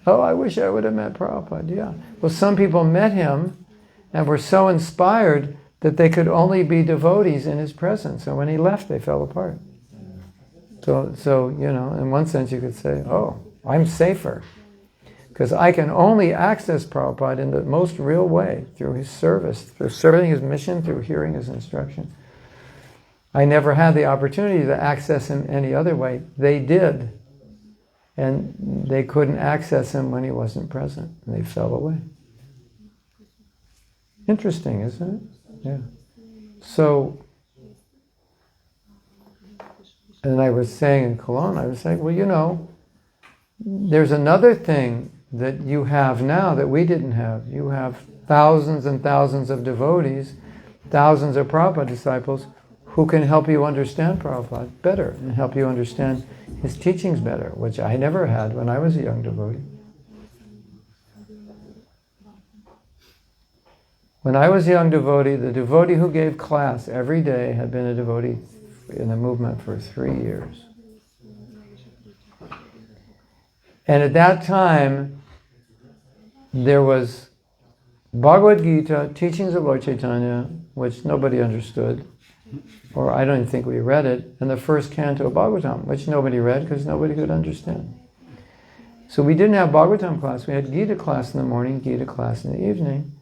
Oh, I wish I would have met Prabhupada. Yeah. Well, some people met him and were so inspired that they could only be devotees in his presence. And when he left, they fell apart. So in one sense you could say, oh, I'm safer. Because I can only access Prabhupada in the most real way, through his service, through serving his mission, through hearing his instruction. I never had the opportunity to access him any other way. They did. and they couldn't access him when he wasn't present, and they fell away. Interesting, isn't it? Yeah. So, and I was saying in Cologne, I was saying, well, there's another thing that you have now that we didn't have. You have thousands and thousands of devotees, thousands of Prabhupada disciples who can help you understand Prabhupada better and help you understand his teachings better, which I never had when I was a young devotee. When I was a young devotee, the devotee who gave class every day had been a devotee in the movement for 3 years. And at that time, there was Bhagavad Gita, teachings of Lord Chaitanya, which nobody understood, or I don't even think we read it, and the first canto of Bhagavatam, which nobody read because nobody could understand. So we didn't have Bhagavatam class, we had Gita class in the morning, Gita class in the evening.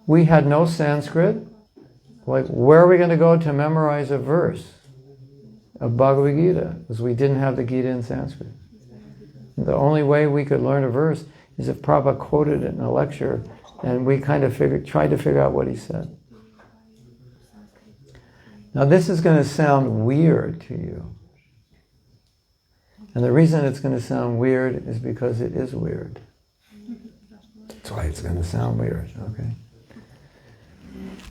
We had no Sanskrit. Like, where are we going to go to memorize a verse of Bhagavad Gita? Because we didn't have the Gita in Sanskrit. The only way we could learn a verse is if Prabhupada quoted it in a lecture, and we kind of tried to figure out what he said. Now this is going to sound weird to you. And the reason it's going to sound weird is because it is weird. That's why it's going to sound weird, okay?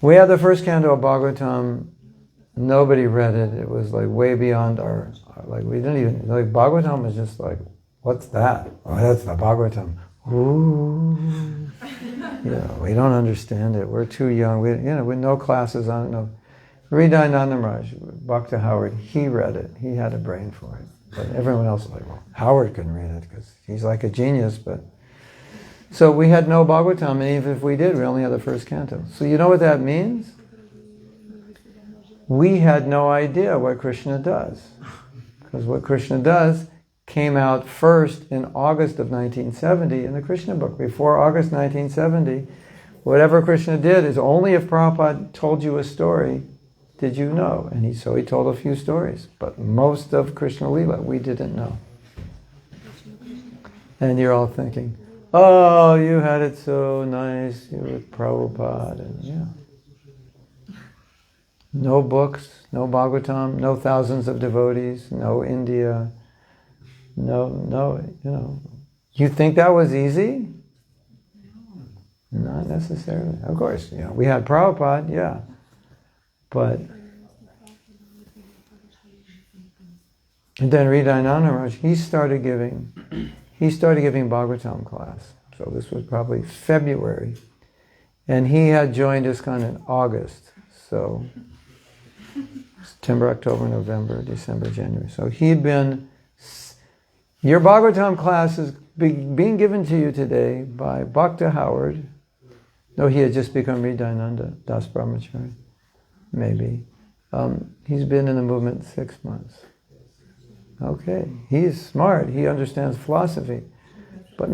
We had the first canto of Bhagavatam. Nobody read it. It was like way beyond our we didn't even, Bhagavatam was just like, what's that? Oh, that's the Bhagavatam. Ooh. We don't understand it. We're too young. With no classes on it. No. Hridaya Nandamaraj, Bhakta Howard, he read it. He had a brain for it. But everyone else was like, well, Howard couldn't read it because he's like a genius, but... So we had no Bhagavatam, and even if we did, we only had the first canto. So you know what that means? We had no idea what Krishna does. Because what Krishna does came out first in August of 1970 in the Krishna book. Before August 1970, whatever Krishna did is only if Prabhupada told you a story did you know. And so he told a few stories. But most of Krishna Lila we didn't know. And you're all thinking, oh, you had it so nice, you with Prabhupada, and no books, no Bhagavatam, no thousands of devotees, no India, no, You think that was easy? Not necessarily. Of course, we had Prabhupada, but... And then Hridaya Nandamaraj, he started giving Bhagavatam class. So this was probably February. And he had joined ISKCON in August. So September, October, November, December, January. So he'd been... Your Bhagavatam class is being given to you today by Bhakta Howard. No, he had just become Hridayananda Das Brahmachari. Maybe. He's been in the movement 6 months. Okay, he's smart, he understands philosophy, but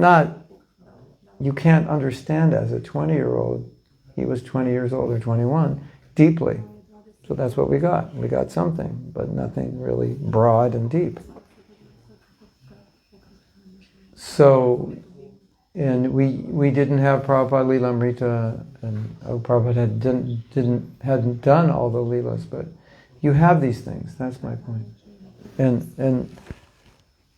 you can't understand as a 20-year-old, he was 20 years old or 21, deeply. So that's what we got. We got something, but nothing really broad and deep. So, and we didn't have Prabhupada Leelamrita, and Prabhupada hadn't done all the Leelas, but you have these things, that's my point. And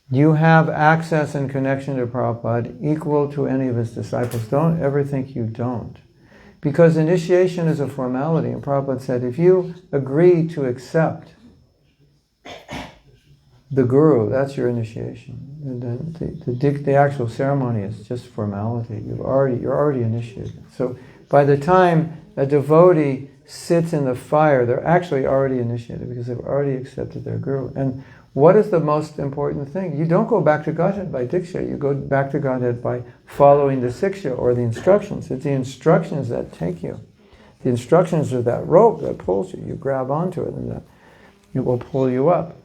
you have access and connection to Prabhupada equal to any of his disciples. Don't ever think you don't. Because initiation is a formality, and Prabhupada said, if you agree to accept the Guru, that's your initiation. And then the actual ceremony is just formality. You're already initiated. So by the time a devotee sits in the fire, they're actually already initiated because they've already accepted their Guru. And what is the most important thing? You don't go back to Godhead by Diksha, you go back to Godhead by following the Siksha or the instructions. It's the instructions that take you. The instructions are that rope that pulls you. You grab onto it and it will pull you up.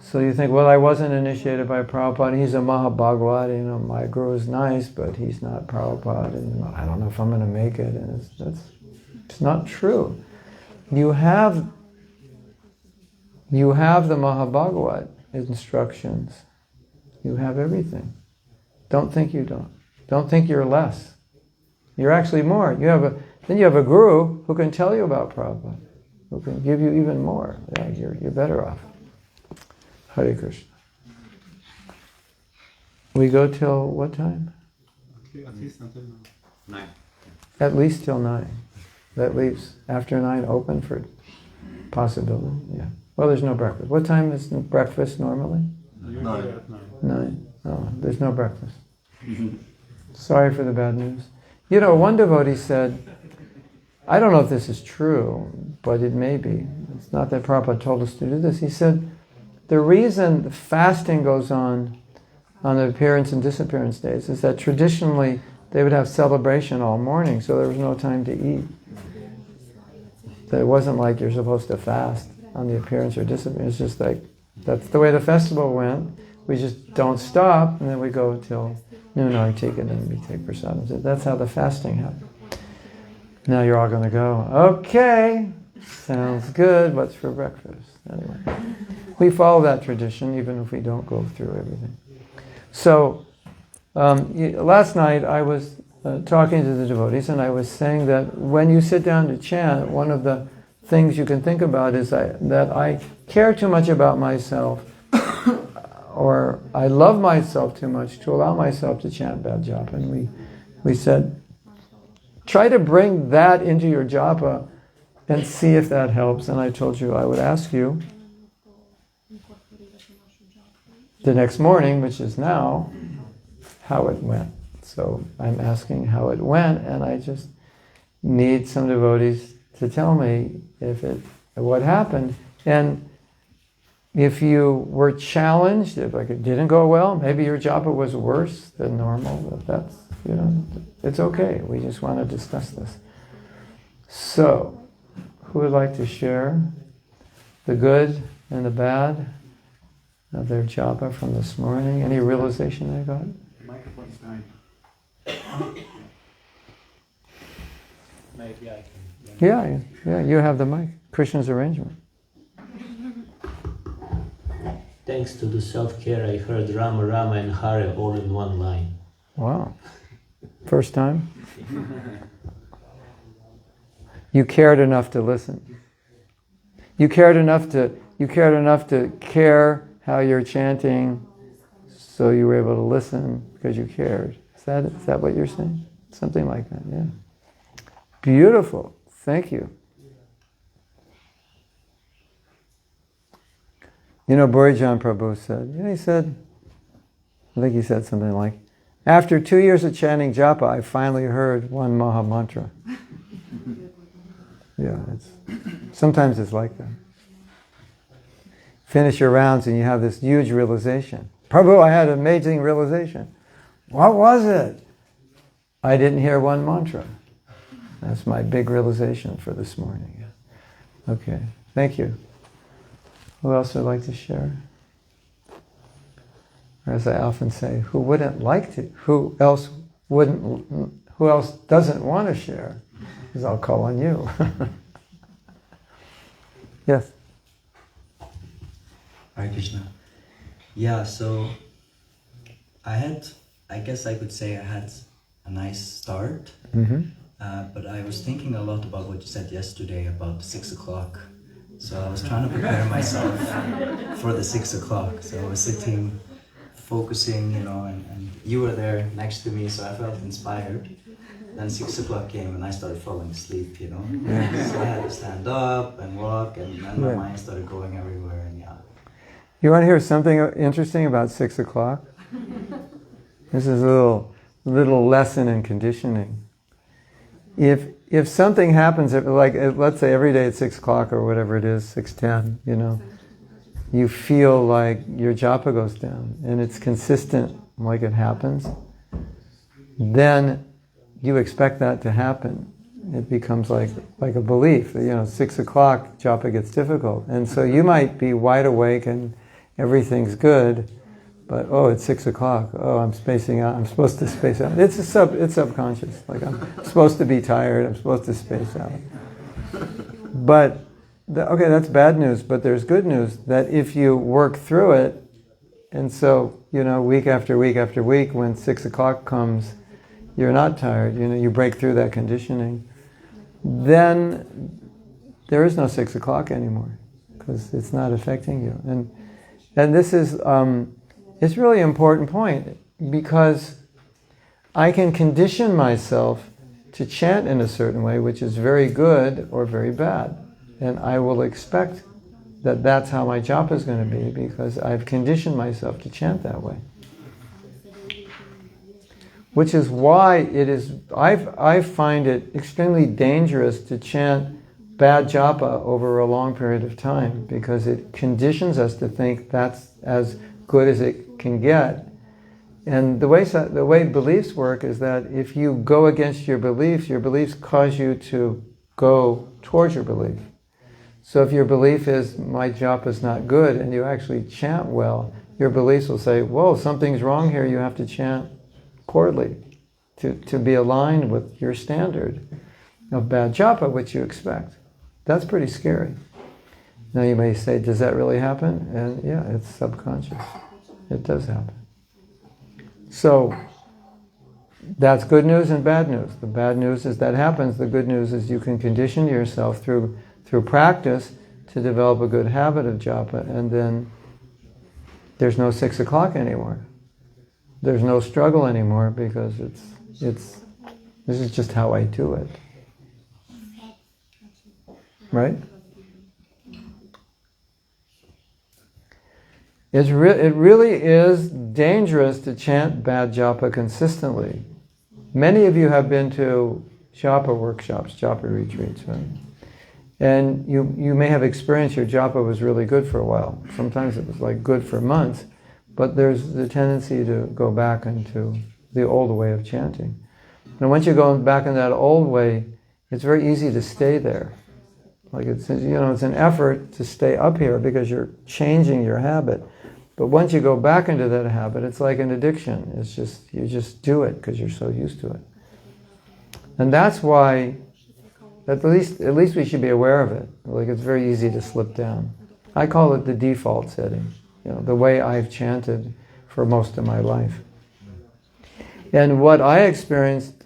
So you think, well, I wasn't initiated by Prabhupada, he's a Mahabhagavad, my Guru is nice, but he's not Prabhupada, and I don't know if I'm going to make it, and it's not true. You have You have the Mahabhagavat instructions. You have everything. Don't think you don't. Don't think you're less. You're actually more. Then you have a guru who can tell you about Prabhupada, who can give you even more. Yeah, you're better off. Hare Krishna. We go till what time? At least until 9. At least till 9. That leaves after 9 open for possibility. Yeah. Well, there's no breakfast. What time is breakfast normally? Usually at 9. 9. Oh, there's no breakfast. Sorry for the bad news. You know, one devotee said, I don't know if this is true, but it may be. It's not that Prabhupada told us to do this. He said, the reason the fasting goes on the appearance and disappearance days is that traditionally they would have celebration all morning, so there was no time to eat. So it wasn't like you're supposed to fast on the appearance or disappearance. It's just like, that's the way the festival went. We just don't stop, and then we go till noon, I take it, and we take prasadam. So that's how the fasting happened. Now you're all going to go, okay, sounds good, what's for breakfast? Anyway, we follow that tradition, even if we don't go through everything. So, last night I was talking to the devotees, and I was saying that when you sit down to chant, one of the things you can think about is that I care too much about myself, or I love myself too much to allow myself to chant bad japa. And we said, try to bring that into your japa and see if that helps. And I told you I would ask you the next morning, which is now, how it went. So I'm asking how it went, and I just need some devotees to tell me what happened. And if you were challenged, if like it didn't go well, maybe your japa was worse than normal. That's, it's okay. We just want to discuss this. So, who would like to share the good and the bad of their japa from this morning? Any realization they got? Microphone's dying. Maybe I can. Yeah, you have the mic. Krishna's arrangement. Thanks to the self-care, I heard Rama, Rama and Hare all in one line. Wow. First time? You cared enough to listen. You cared enough to care how you're chanting, so you were able to listen because you cared. Is that what you're saying? Something like that, yeah. Beautiful. Thank you. Burijan Prabhu said, I think he said something like, after 2 years of chanting japa, I finally heard one Maha Mantra. Yeah, sometimes it's like that. Finish your rounds and you have this huge realization. Prabhu, I had an amazing realization. What was it? I didn't hear one mantra. That's my big realization for this morning. Okay, thank you. Who else would like to share? Or as I often say, who wouldn't like to? Who else doesn't want to share? Because I'll call on you. Yes. Hare Krishna. Yeah, so I guess I could say I had a nice start. Mm-hmm. But I was thinking a lot about what you said yesterday about 6 o'clock. So I was trying to prepare myself for the 6 o'clock. So I was sitting, focusing, and you were there next to me, so I felt inspired. Then 6 o'clock came and I started falling asleep, Yeah. So I had to stand up and walk, and then my mind started going everywhere, and yeah. You want to hear something interesting about 6 o'clock? This is a little lesson in conditioning. If something happens, like let's say every day at 6 o'clock or whatever it is, 6:10, you feel like your japa goes down and it's consistent, like it happens, then you expect that to happen. It becomes like a belief. 6 o'clock japa gets difficult, and so you might be wide awake and everything's good, but it's 6 o'clock. I'm spacing out. I'm supposed to space out. It's subconscious. Like I'm supposed to be tired. I'm supposed to space out. But okay, that's bad news, but there's good news that if you work through it, and so, week after week after week, when 6 o'clock comes, you're not tired, you break through that conditioning, then there is no 6 o'clock anymore, because it's not affecting you. And this is, it's really important point, because I can condition myself to chant in a certain way, which is very good or very bad. And I will expect that that's how my japa is going to be, because I've conditioned myself to chant that way. Which is why I find it extremely dangerous to chant bad japa over a long period of time, because it conditions us to think that's as good as it can get. And the way beliefs work is that if you go against your beliefs cause you to go towards your belief. So if your belief is, my japa is not good, and you actually chant well, your beliefs will say, whoa, something's wrong here, you have to chant poorly to be aligned with your standard of bad japa, which you expect. That's pretty scary. Now you may say, does that really happen? And yeah, it's subconscious. It does happen. So, that's good news and bad news. The bad news is that happens. The good news is you can condition yourself through practice to develop a good habit of japa, and then there's no 6 o'clock anymore. There's no struggle anymore, because this is just how I do it. Right? It really is dangerous to chant bad japa consistently. Many of you have been to japa workshops, japa retreats, right? And you may have experienced your japa was really good for a while. Sometimes it was like good for months, but there's the tendency to go back into the old way of chanting. And once you go back in that old way, it's very easy to stay there. Like it's an effort to stay up here because you're changing your habit. But once you go back into that habit, it's like an addiction. It's just, you just do it because you're so used to it. And that's why, at least we should be aware of it. Like it's very easy to slip down. I call it the default setting, the way I've chanted for most of my life. And what I experienced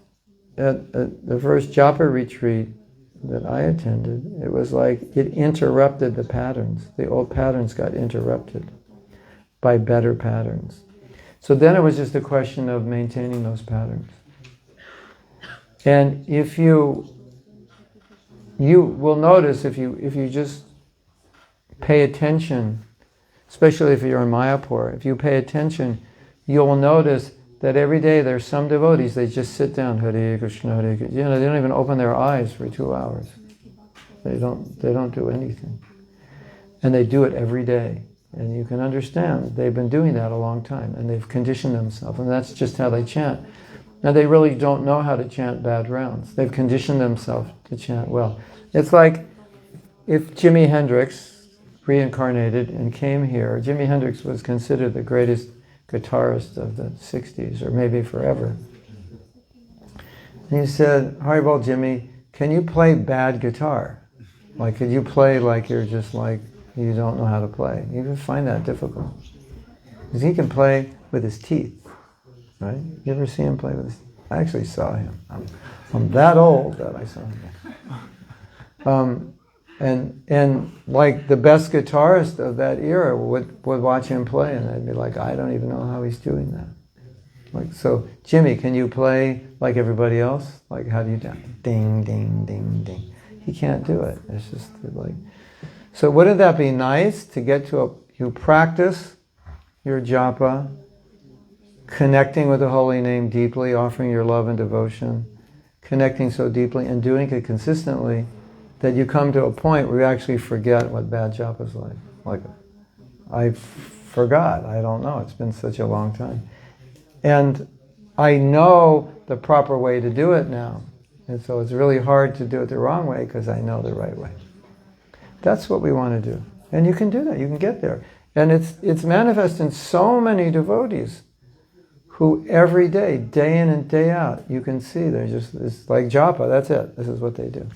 at the first japa retreat that I attended, it was like it interrupted the patterns. The old patterns got interrupted by better patterns. So then it was just a question of maintaining those patterns. And if you will notice, if you just pay attention, especially if you're in Mayapur, if you pay attention, you'll notice that every day there's some devotees, they just sit down, Hare Krishna, Hare Krishna. They don't even open their eyes for 2 hours. They don't do anything. And they do it every day. And you can understand, they've been doing that a long time, and they've conditioned themselves, and that's just how they chant. Now they really don't know how to chant bad rounds. They've conditioned themselves to chant well. It's like if Jimi Hendrix reincarnated and came here. Jimi Hendrix was considered the greatest guitarist of the 60s, or maybe forever. And he said, Haribol, Jimmy, can you play bad guitar? Like, could you play like you're just like, you don't know how to play? You would find that difficult. Because he can play with his teeth, right? You ever see him play with his teeth? I actually saw him. I'm that old that I saw him. And like the best guitarist of that era would watch him play, and I'd be like, I don't even know how he's doing that. Like, so, Jimmy, can you play like everybody else? Like, how do you do? Ding, ding, ding, ding. He can't do it. It's just like. So, wouldn't that be nice to get to you practice your japa, connecting with the holy name deeply, offering your love and devotion, connecting so deeply and doing it consistently, that you come to a point where you actually forget what bad japa is like. Like, I forgot. I don't know. It's been such a long time. And I know the proper way to do it now. And so it's really hard to do it the wrong way because I know the right way. That's what we want to do. And you can do that. You can get there. And it's manifest in so many devotees who every day, day in and day out, you can see they're just, it's like japa, that's it. This is what they do.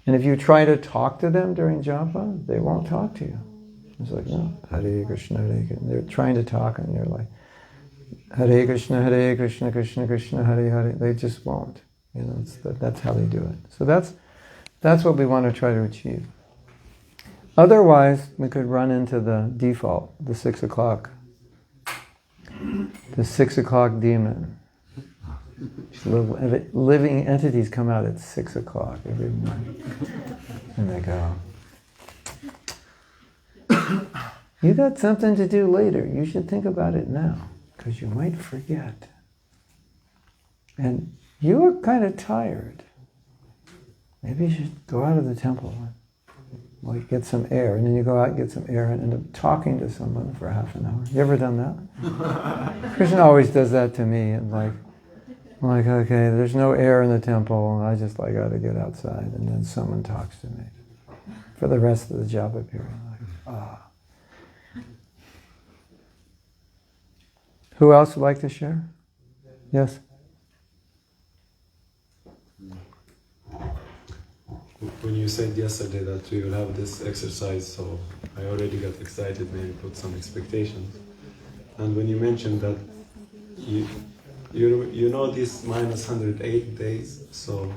And if you try to talk to them during japa, they won't talk to you. It's like, no, Hare Krishna, Hare Krishna. They're trying to talk and you're like, Hare Krishna, Krishna Krishna, Hare Hare. They just won't. That's how they do it. So that's what we want to try to achieve. Otherwise, we could run into the default, the 6 o'clock. The 6 o'clock demon. Living entities come out at 6 o'clock every morning. And they go, you got something to do later. You should think about it now, because you might forget. And you are kind of tired. Maybe you should go out of the temple and get some air. And then you go out and get some air and end up talking to someone for half an hour. You ever done that? Krishna always does that to me. And I'm like, okay, there's no air in the temple. And I just got to get outside. And then someone talks to me for the rest of the japa period. Who else would like to share? Yes? When you said yesterday that we will have this exercise, so I already got excited, maybe put some expectations. And when you mentioned that you know these minus 108 days, so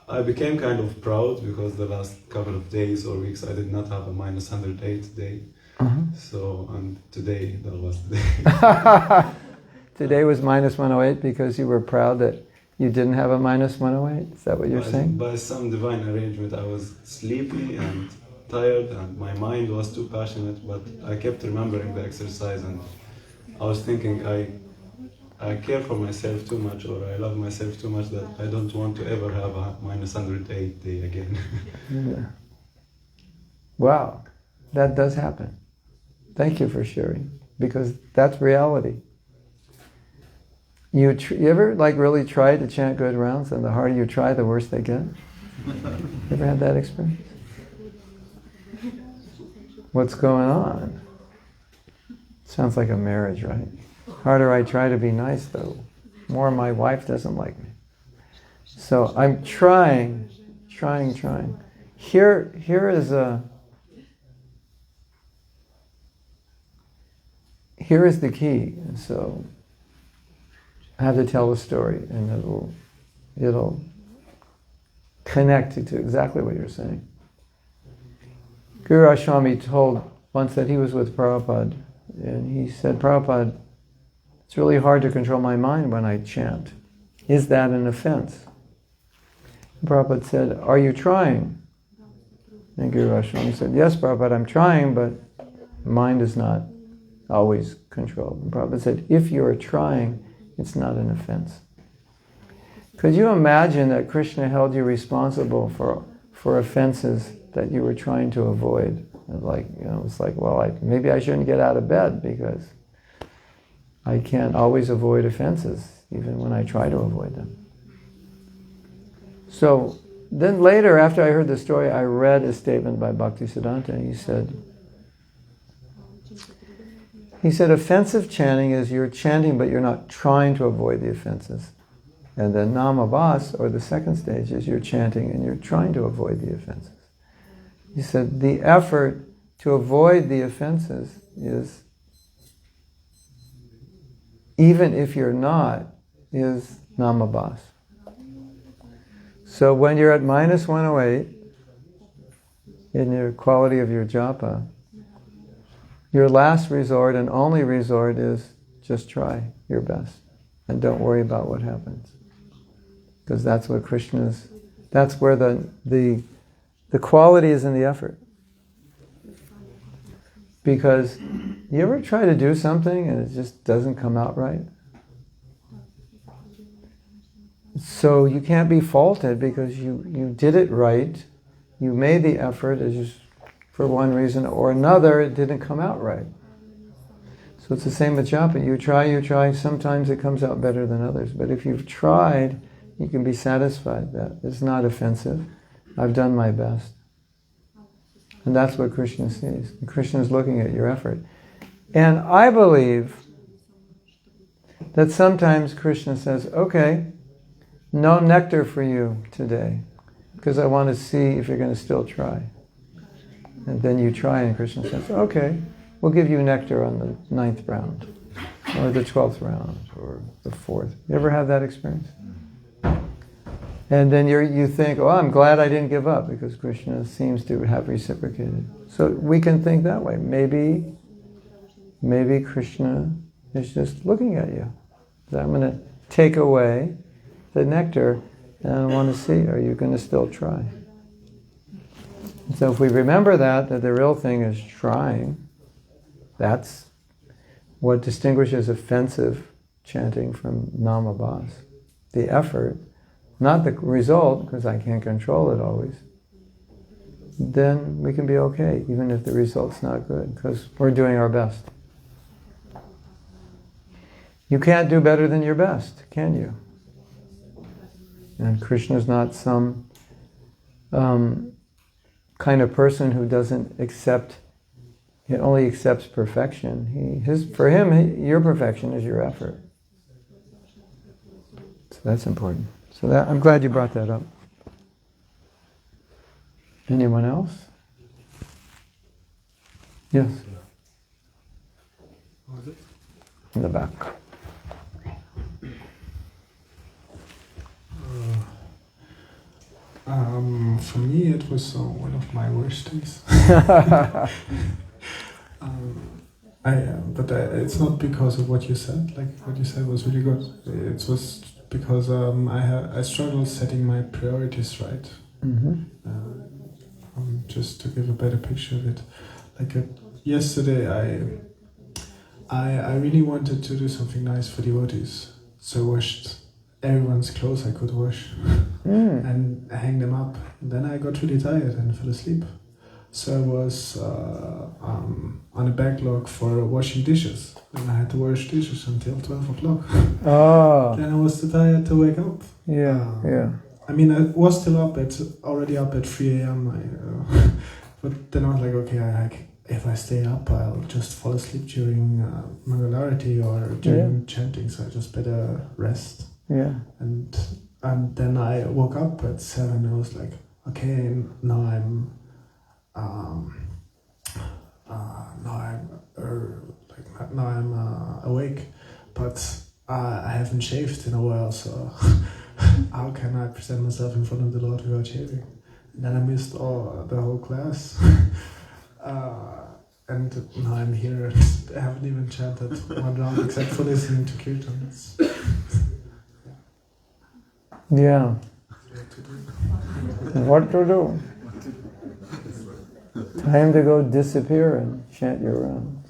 I became kind of proud because the last couple of days or weeks I did not have a minus 108 day. So, and today, that was the day. Today was minus 108 because you were proud that you didn't have a minus 108? Is that what you're saying? By some divine arrangement, I was sleepy and tired and my mind was too passionate, but I kept remembering the exercise and I was thinking I care for myself too much, or I love myself too much, that I don't want to ever have a minus 108 day again. Yeah. Wow, that does happen. Thank you for sharing, because that's reality. You ever really try to chant good rounds, and the harder you try, the worse they get? You ever had that experience? What's going on? Sounds like a marriage, right? Harder I try to be nice, though, more my wife doesn't like me. So I'm trying. Here is the key. So I have to tell a story, and it'll connect you to exactly what you're saying. Guru Goswami told once that he was with Prabhupada, and he said, Prabhupada, it's really hard to control my mind when I chant. Is that an offense? And Prabhupada said, are you trying? And Guru Goswami said, yes, Prabhupada, I'm trying, but mind is not always controlled. And Prabhupada said, if you are trying, it's not an offense. Could you imagine that Krishna held you responsible for offenses that you were trying to avoid? It's like, well, maybe I shouldn't get out of bed because I can't always avoid offenses, even when I try to avoid them. So then later, after I heard the story, I read a statement by Bhaktisiddhanta, and he said, offensive chanting is you're chanting, but you're not trying to avoid the offenses. And then namabhas, or the second stage, is you're chanting and you're trying to avoid the offenses. He said, the effort to avoid the offenses is, even if you're not, is namabhas. So when you're at minus 108, in your quality of your japa, your last resort and only resort is just try your best and don't worry about what happens. Because that's what that's where the quality is in the effort. Because you ever try to do something and it just doesn't come out right? So you can't be faulted because you did it right, you made the effort, it's just for one reason or another, it didn't come out right. So it's the same with japa. You try, sometimes it comes out better than others. But if you've tried, you can be satisfied that it's not offensive. I've done my best. And that's what Krishna sees. Krishna is looking at your effort. And I believe that sometimes Krishna says, okay, no nectar for you today, because I want to see if you're going to still try. And then you try, and Krishna says, okay, we'll give you nectar on the 9th round, or the 12th round, or the 4th. You ever have that experience? And then you think, oh, I'm glad I didn't give up, because Krishna seems to have reciprocated. So we can think that way. Maybe Krishna is just looking at you. So I'm going to take away the nectar, and I want to see, are you going to still try? And so if we remember that the real thing is trying, that's what distinguishes offensive chanting from namabhas. The effort, not the result, because I can't control it always. Then we can be okay, even if the result's not good, because we're doing our best. You can't do better than your best, can you? And Krishna's not some kind of person who doesn't accept, he only accepts perfection. For him, your perfection is your effort. So that's important. So I'm glad you brought that up. Anyone else? Yes. What was it? In the back. For me, it was one of my worst days. But it's not because of what you said. Like what you said was really good. It was because I struggled setting my priorities right. Mm-hmm. Just to give a better picture of it, like yesterday, I really wanted to do something nice for devotees, so I washed everyone's clothes I could wash and hang them up. And then I got really tired and fell asleep. So I was on a backlog for washing dishes, and I had to wash dishes until 12 o'clock. Oh. Then I was too tired to wake up. Yeah. I mean, I was still already up at 3 a.m. But then I was like, okay, if I stay up, I'll just fall asleep during Mangalarati or during chanting, so I just better rest. Yeah. And then I woke up at 7 and I was like, okay, now I'm awake, but I haven't shaved in a while, so how can I present myself in front of the Lord without shaving? And then I missed the whole class. And now I'm here. I haven't even chanted one round except for listening to Kirtan. Yeah. What to do? Time to go disappear and chant your rounds.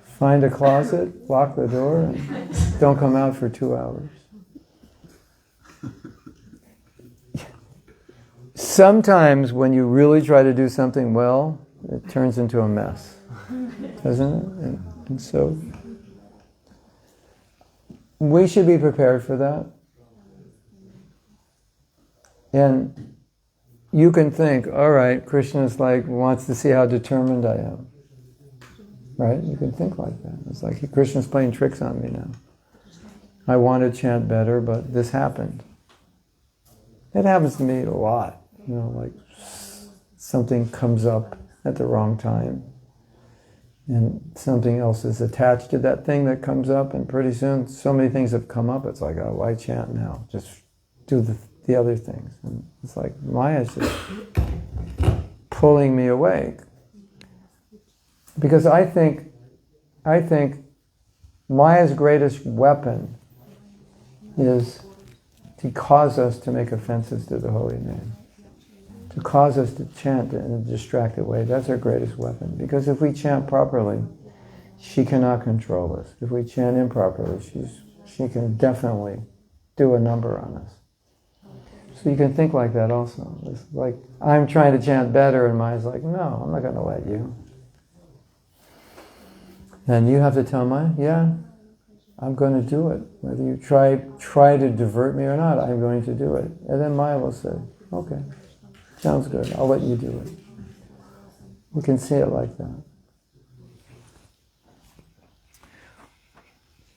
Find a closet, lock the door, and don't come out for 2 hours. Sometimes when you really try to do something well, it turns into a mess, doesn't it? And so we should be prepared for that. And you can think, all right, Krishna's wants to see how determined I am. Right? You can think like that. It's like Krishna's playing tricks on me now. I want to chant better, but this happened. It happens to me a lot. Something comes up at the wrong time. And something else is attached to that thing that comes up, and pretty soon so many things have come up, it's like, oh, why chant now? Just do the other things. And it's like Maya's just pulling me away. Because I think Maya's greatest weapon is to cause us to make offenses to the holy name. To cause us to chant in a distracted way. That's her greatest weapon. Because if we chant properly, she cannot control us. If we chant improperly, she can definitely do a number on us. So you can think like that also. It's like, I'm trying to chant better, and Maya's like, no, I'm not going to let you. And you have to tell Maya, yeah, I'm going to do it. Whether you try to divert me or not, I'm going to do it. And then Maya will say, okay, sounds good, I'll let you do it. We can see it like that.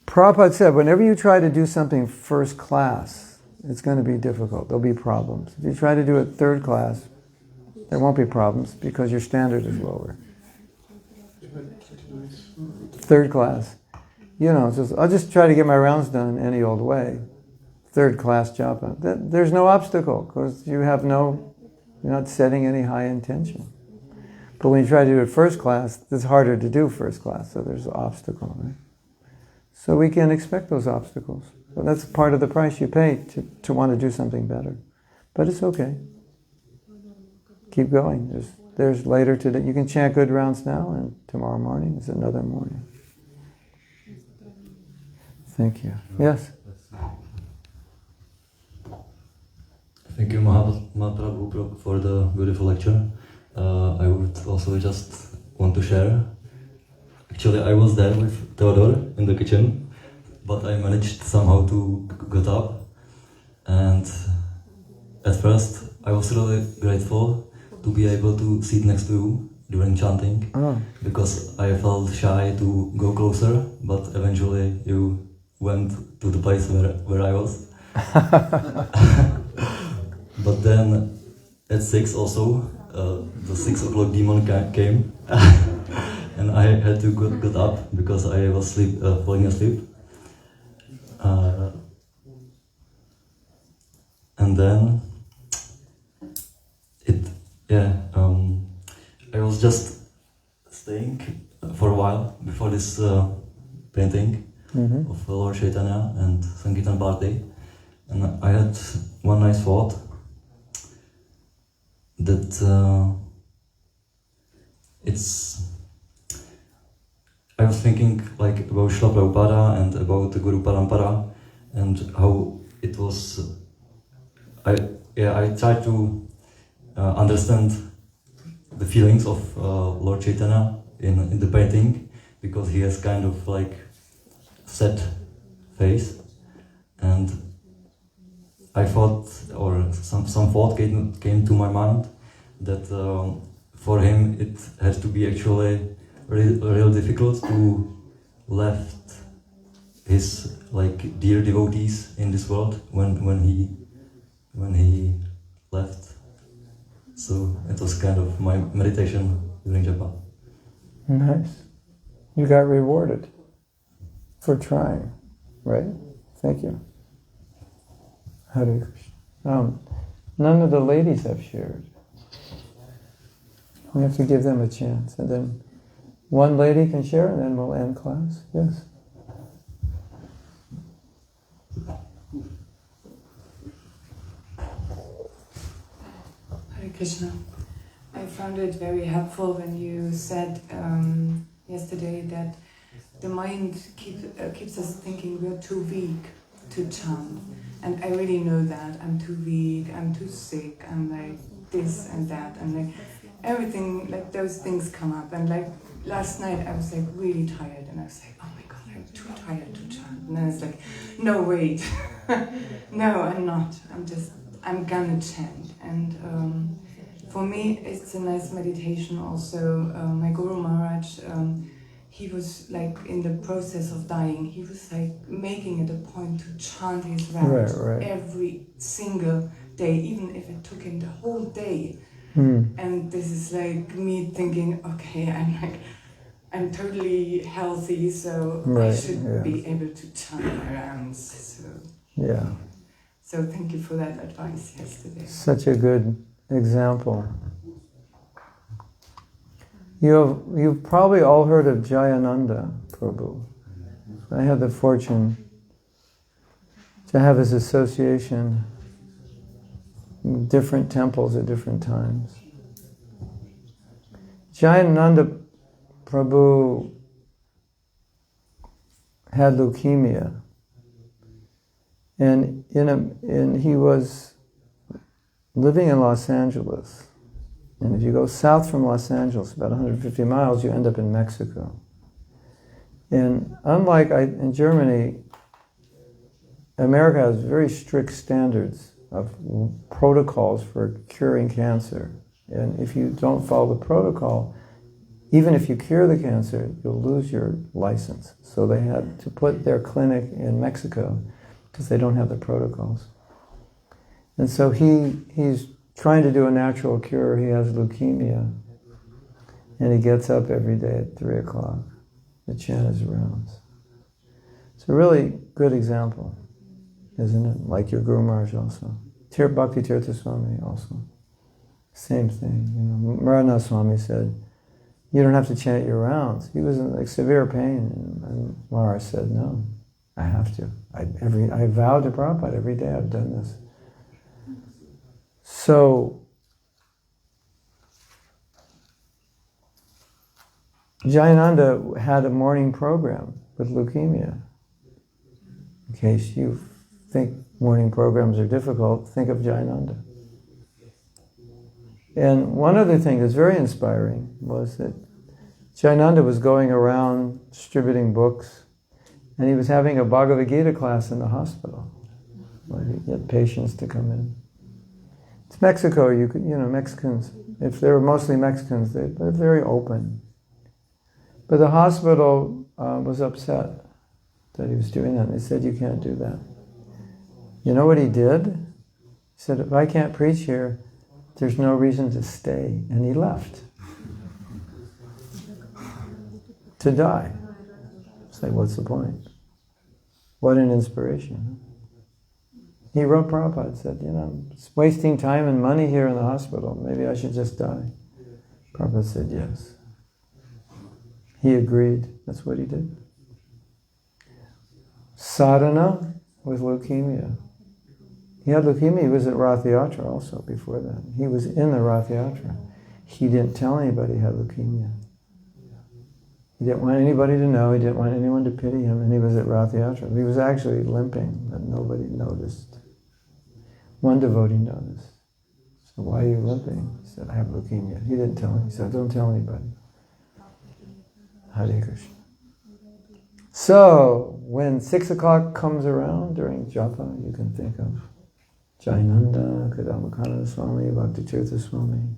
Prabhupada said, whenever you try to do something first class, it's going to be difficult. There'll be problems. If you try to do it third class, there won't be problems because your standard is lower. Third class. I'll just try to get my rounds done any old way. Third class japa. There's no obstacle because you're not setting any high intention. But when you try to do it first class, it's harder to do first class, so there's an obstacle, right? So we can expect those obstacles. But that's part of the price you pay to want to do something better. But it's okay. Keep going. There's later today. You can chant good rounds now, and tomorrow morning is another morning. Thank you. Yes? Thank you, Mahatma Prabhu, for the beautiful lecture. I would also just want to share. Actually, I was there with Theodore in the kitchen, but I managed somehow to get up. And at first, I was really grateful to be able to sit next to you during chanting, because I felt shy to go closer, but eventually you went to the place where I was. But then at 6 also, the 6 o'clock demon came and I had to get up because I was falling asleep. And then I was just staying for a while before this painting of Lord Chaitanya and Sankirtan party, and I had one nice thought that I was thinking like about Srila Prabhupada and about the Guru Parampara and how it was. I tried to understand the feelings of Lord Chaitanya in the painting, because he has kind of like sad face, and I thought, or some thought came to my mind that for him it had to be actually real difficult to left his like dear devotees in this world when he left. So it was kind of my meditation during japa. Nice. You got rewarded for trying, right? Thank you. Hare Krishna. None of the ladies have shared. We have to give them a chance. And then one lady can share and then we'll end class. Yes? Hare Krishna. I found it very helpful when you said yesterday that the mind keeps us thinking we're too weak to chant. And I really know that. I'm too weak, I'm too sick, I'm like this and that, and like everything, like those things come up. And like last night I was like really tired and I was like, oh my God, I'm too tired to chant. And then it's like, no, wait. No, I'm not. I'm gonna chant. And for me, it's a nice meditation also. My Guru Maharaj, he was like in the process of dying, he was like making it a point to chant his rounds every single day, even if it took him the whole day. And this is like me thinking, okay, I'm totally healthy, so I should be able to chant my rounds. So thank you for that advice yesterday. Such a good example. You've probably all heard of Jayananda Prabhu. I had the fortune to have his association in different temples at different times. Jayananda Prabhu had leukemia, and he was living in Los Angeles. And if you go south from Los Angeles, about 150 miles, you end up in Mexico. And unlike in Germany, America has very strict standards of protocols for curing cancer. And if you don't follow the protocol, even if you cure the cancer, you'll lose your license. So they had to put their clinic in Mexico because they don't have the protocols. And so he's trying to do a natural cure. He has leukemia. And he gets up every day at 3 o'clock to chant his rounds. It's a really good example, isn't it? Like your Guru Maharaj also. Bhakti Tirtha Swami also. Same thing. You know, Marana Swami said, you don't have to chant your rounds. He was in like severe pain, and Maharaj said, no, I have to. I vowed to Prabhupada every day I've done this. So, Jayananda had a morning program with leukemia. In case you think morning programs are difficult, think of Jayananda. And one other thing that's very inspiring was that Jayananda was going around distributing books, and he was having a Bhagavad Gita class in the hospital, where he get patients to come in. It's Mexico. Mexicans, if they were mostly Mexicans, they're very open. But the hospital was upset that he was doing that. They said, you can't do that. You know what he did? He said, if I can't preach here, there's no reason to stay. And he left. To die. It's like, what's the point? What an inspiration. He wrote Prabhupada, said, I'm wasting time and money here in the hospital. Maybe I should just die. Prabhupada said, yes. He agreed. That's what he did. Sadhana with leukemia. He had leukemia. He was at Rath Yatra also before that. He was in the Rath Yatra. He didn't tell anybody he had leukemia. He didn't want anybody to know. He didn't want anyone to pity him. And he was at Rath Yatra. He was actually limping, but nobody noticed. One devotee noticed. So why are you limping? He said, I have leukemia. He didn't tell him. He said, don't tell anybody. Hare Krishna. So, when 6 o'clock comes around during japa, you can think of Jayananda, Kadambakana Swami, Bhakti Tirtha Swami.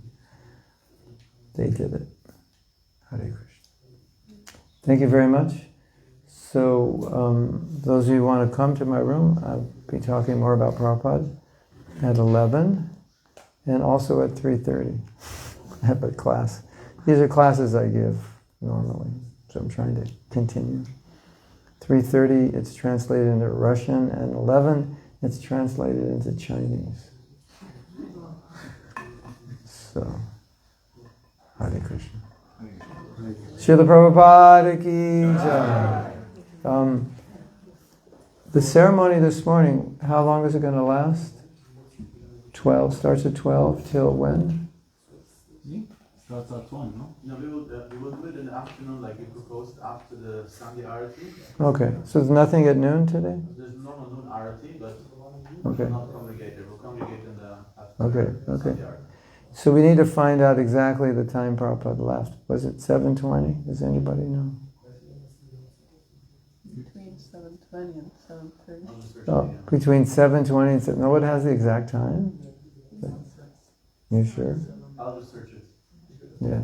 They did it. Hare Krishna. Thank you very much. So, those of you who want to come to my room, I'll be talking more about Prabhupada at 11 and also at 3:30. I have a class. These are classes I give normally, so I'm trying to continue. 3:30, it's translated into Russian, and 11, it's translated into Chinese. So, Hare Krishna. Srila Prabhupada ki jai. The ceremony this morning, how long is it going to last? 12, starts at 12 till when? Starts at 1, no? No, we will do it in the afternoon, like we proposed after the Sunday Arati. Okay, so there's nothing at noon today? There's normal noon Arati, but Okay. we're not congregated. We'll congregate in the afternoon. Okay. Sunday Arati. So we need to find out exactly the time Prabhupada left. Was it 7:20? Does anybody know? Between 7:20 and 7:30. I'll just search Oh, it again. between 7:20 and 7. No one has the exact time? You sure? I'll just search it. Yeah.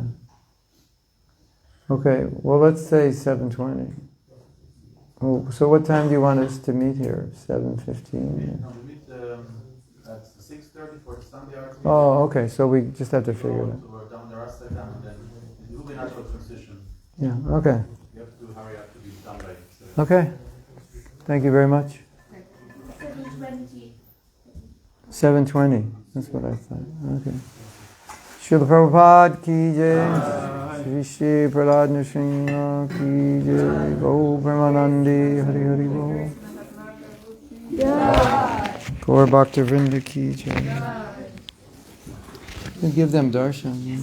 Okay, well let's say 7:20. Oh, so what time do you want us to meet here? 7:15? No, we meet at 6:30 for the Sunday Arati. Oh, okay, so we just have to Go figure it out. to our down the Rastakam, and then it will be natural transition. Yeah, okay. You have to hurry up to be done right. So. Okay. Thank you very much. 7:20. 7:20. That's what I thought. Okay. Srila Prabhupada ki jai. Shri Shri Prahlad Nrsimha ki jai. Go Brahmanandi Hari Hari Bo. Gaur Bhakta Vrinda ki jai. You give them darshan. Yeah.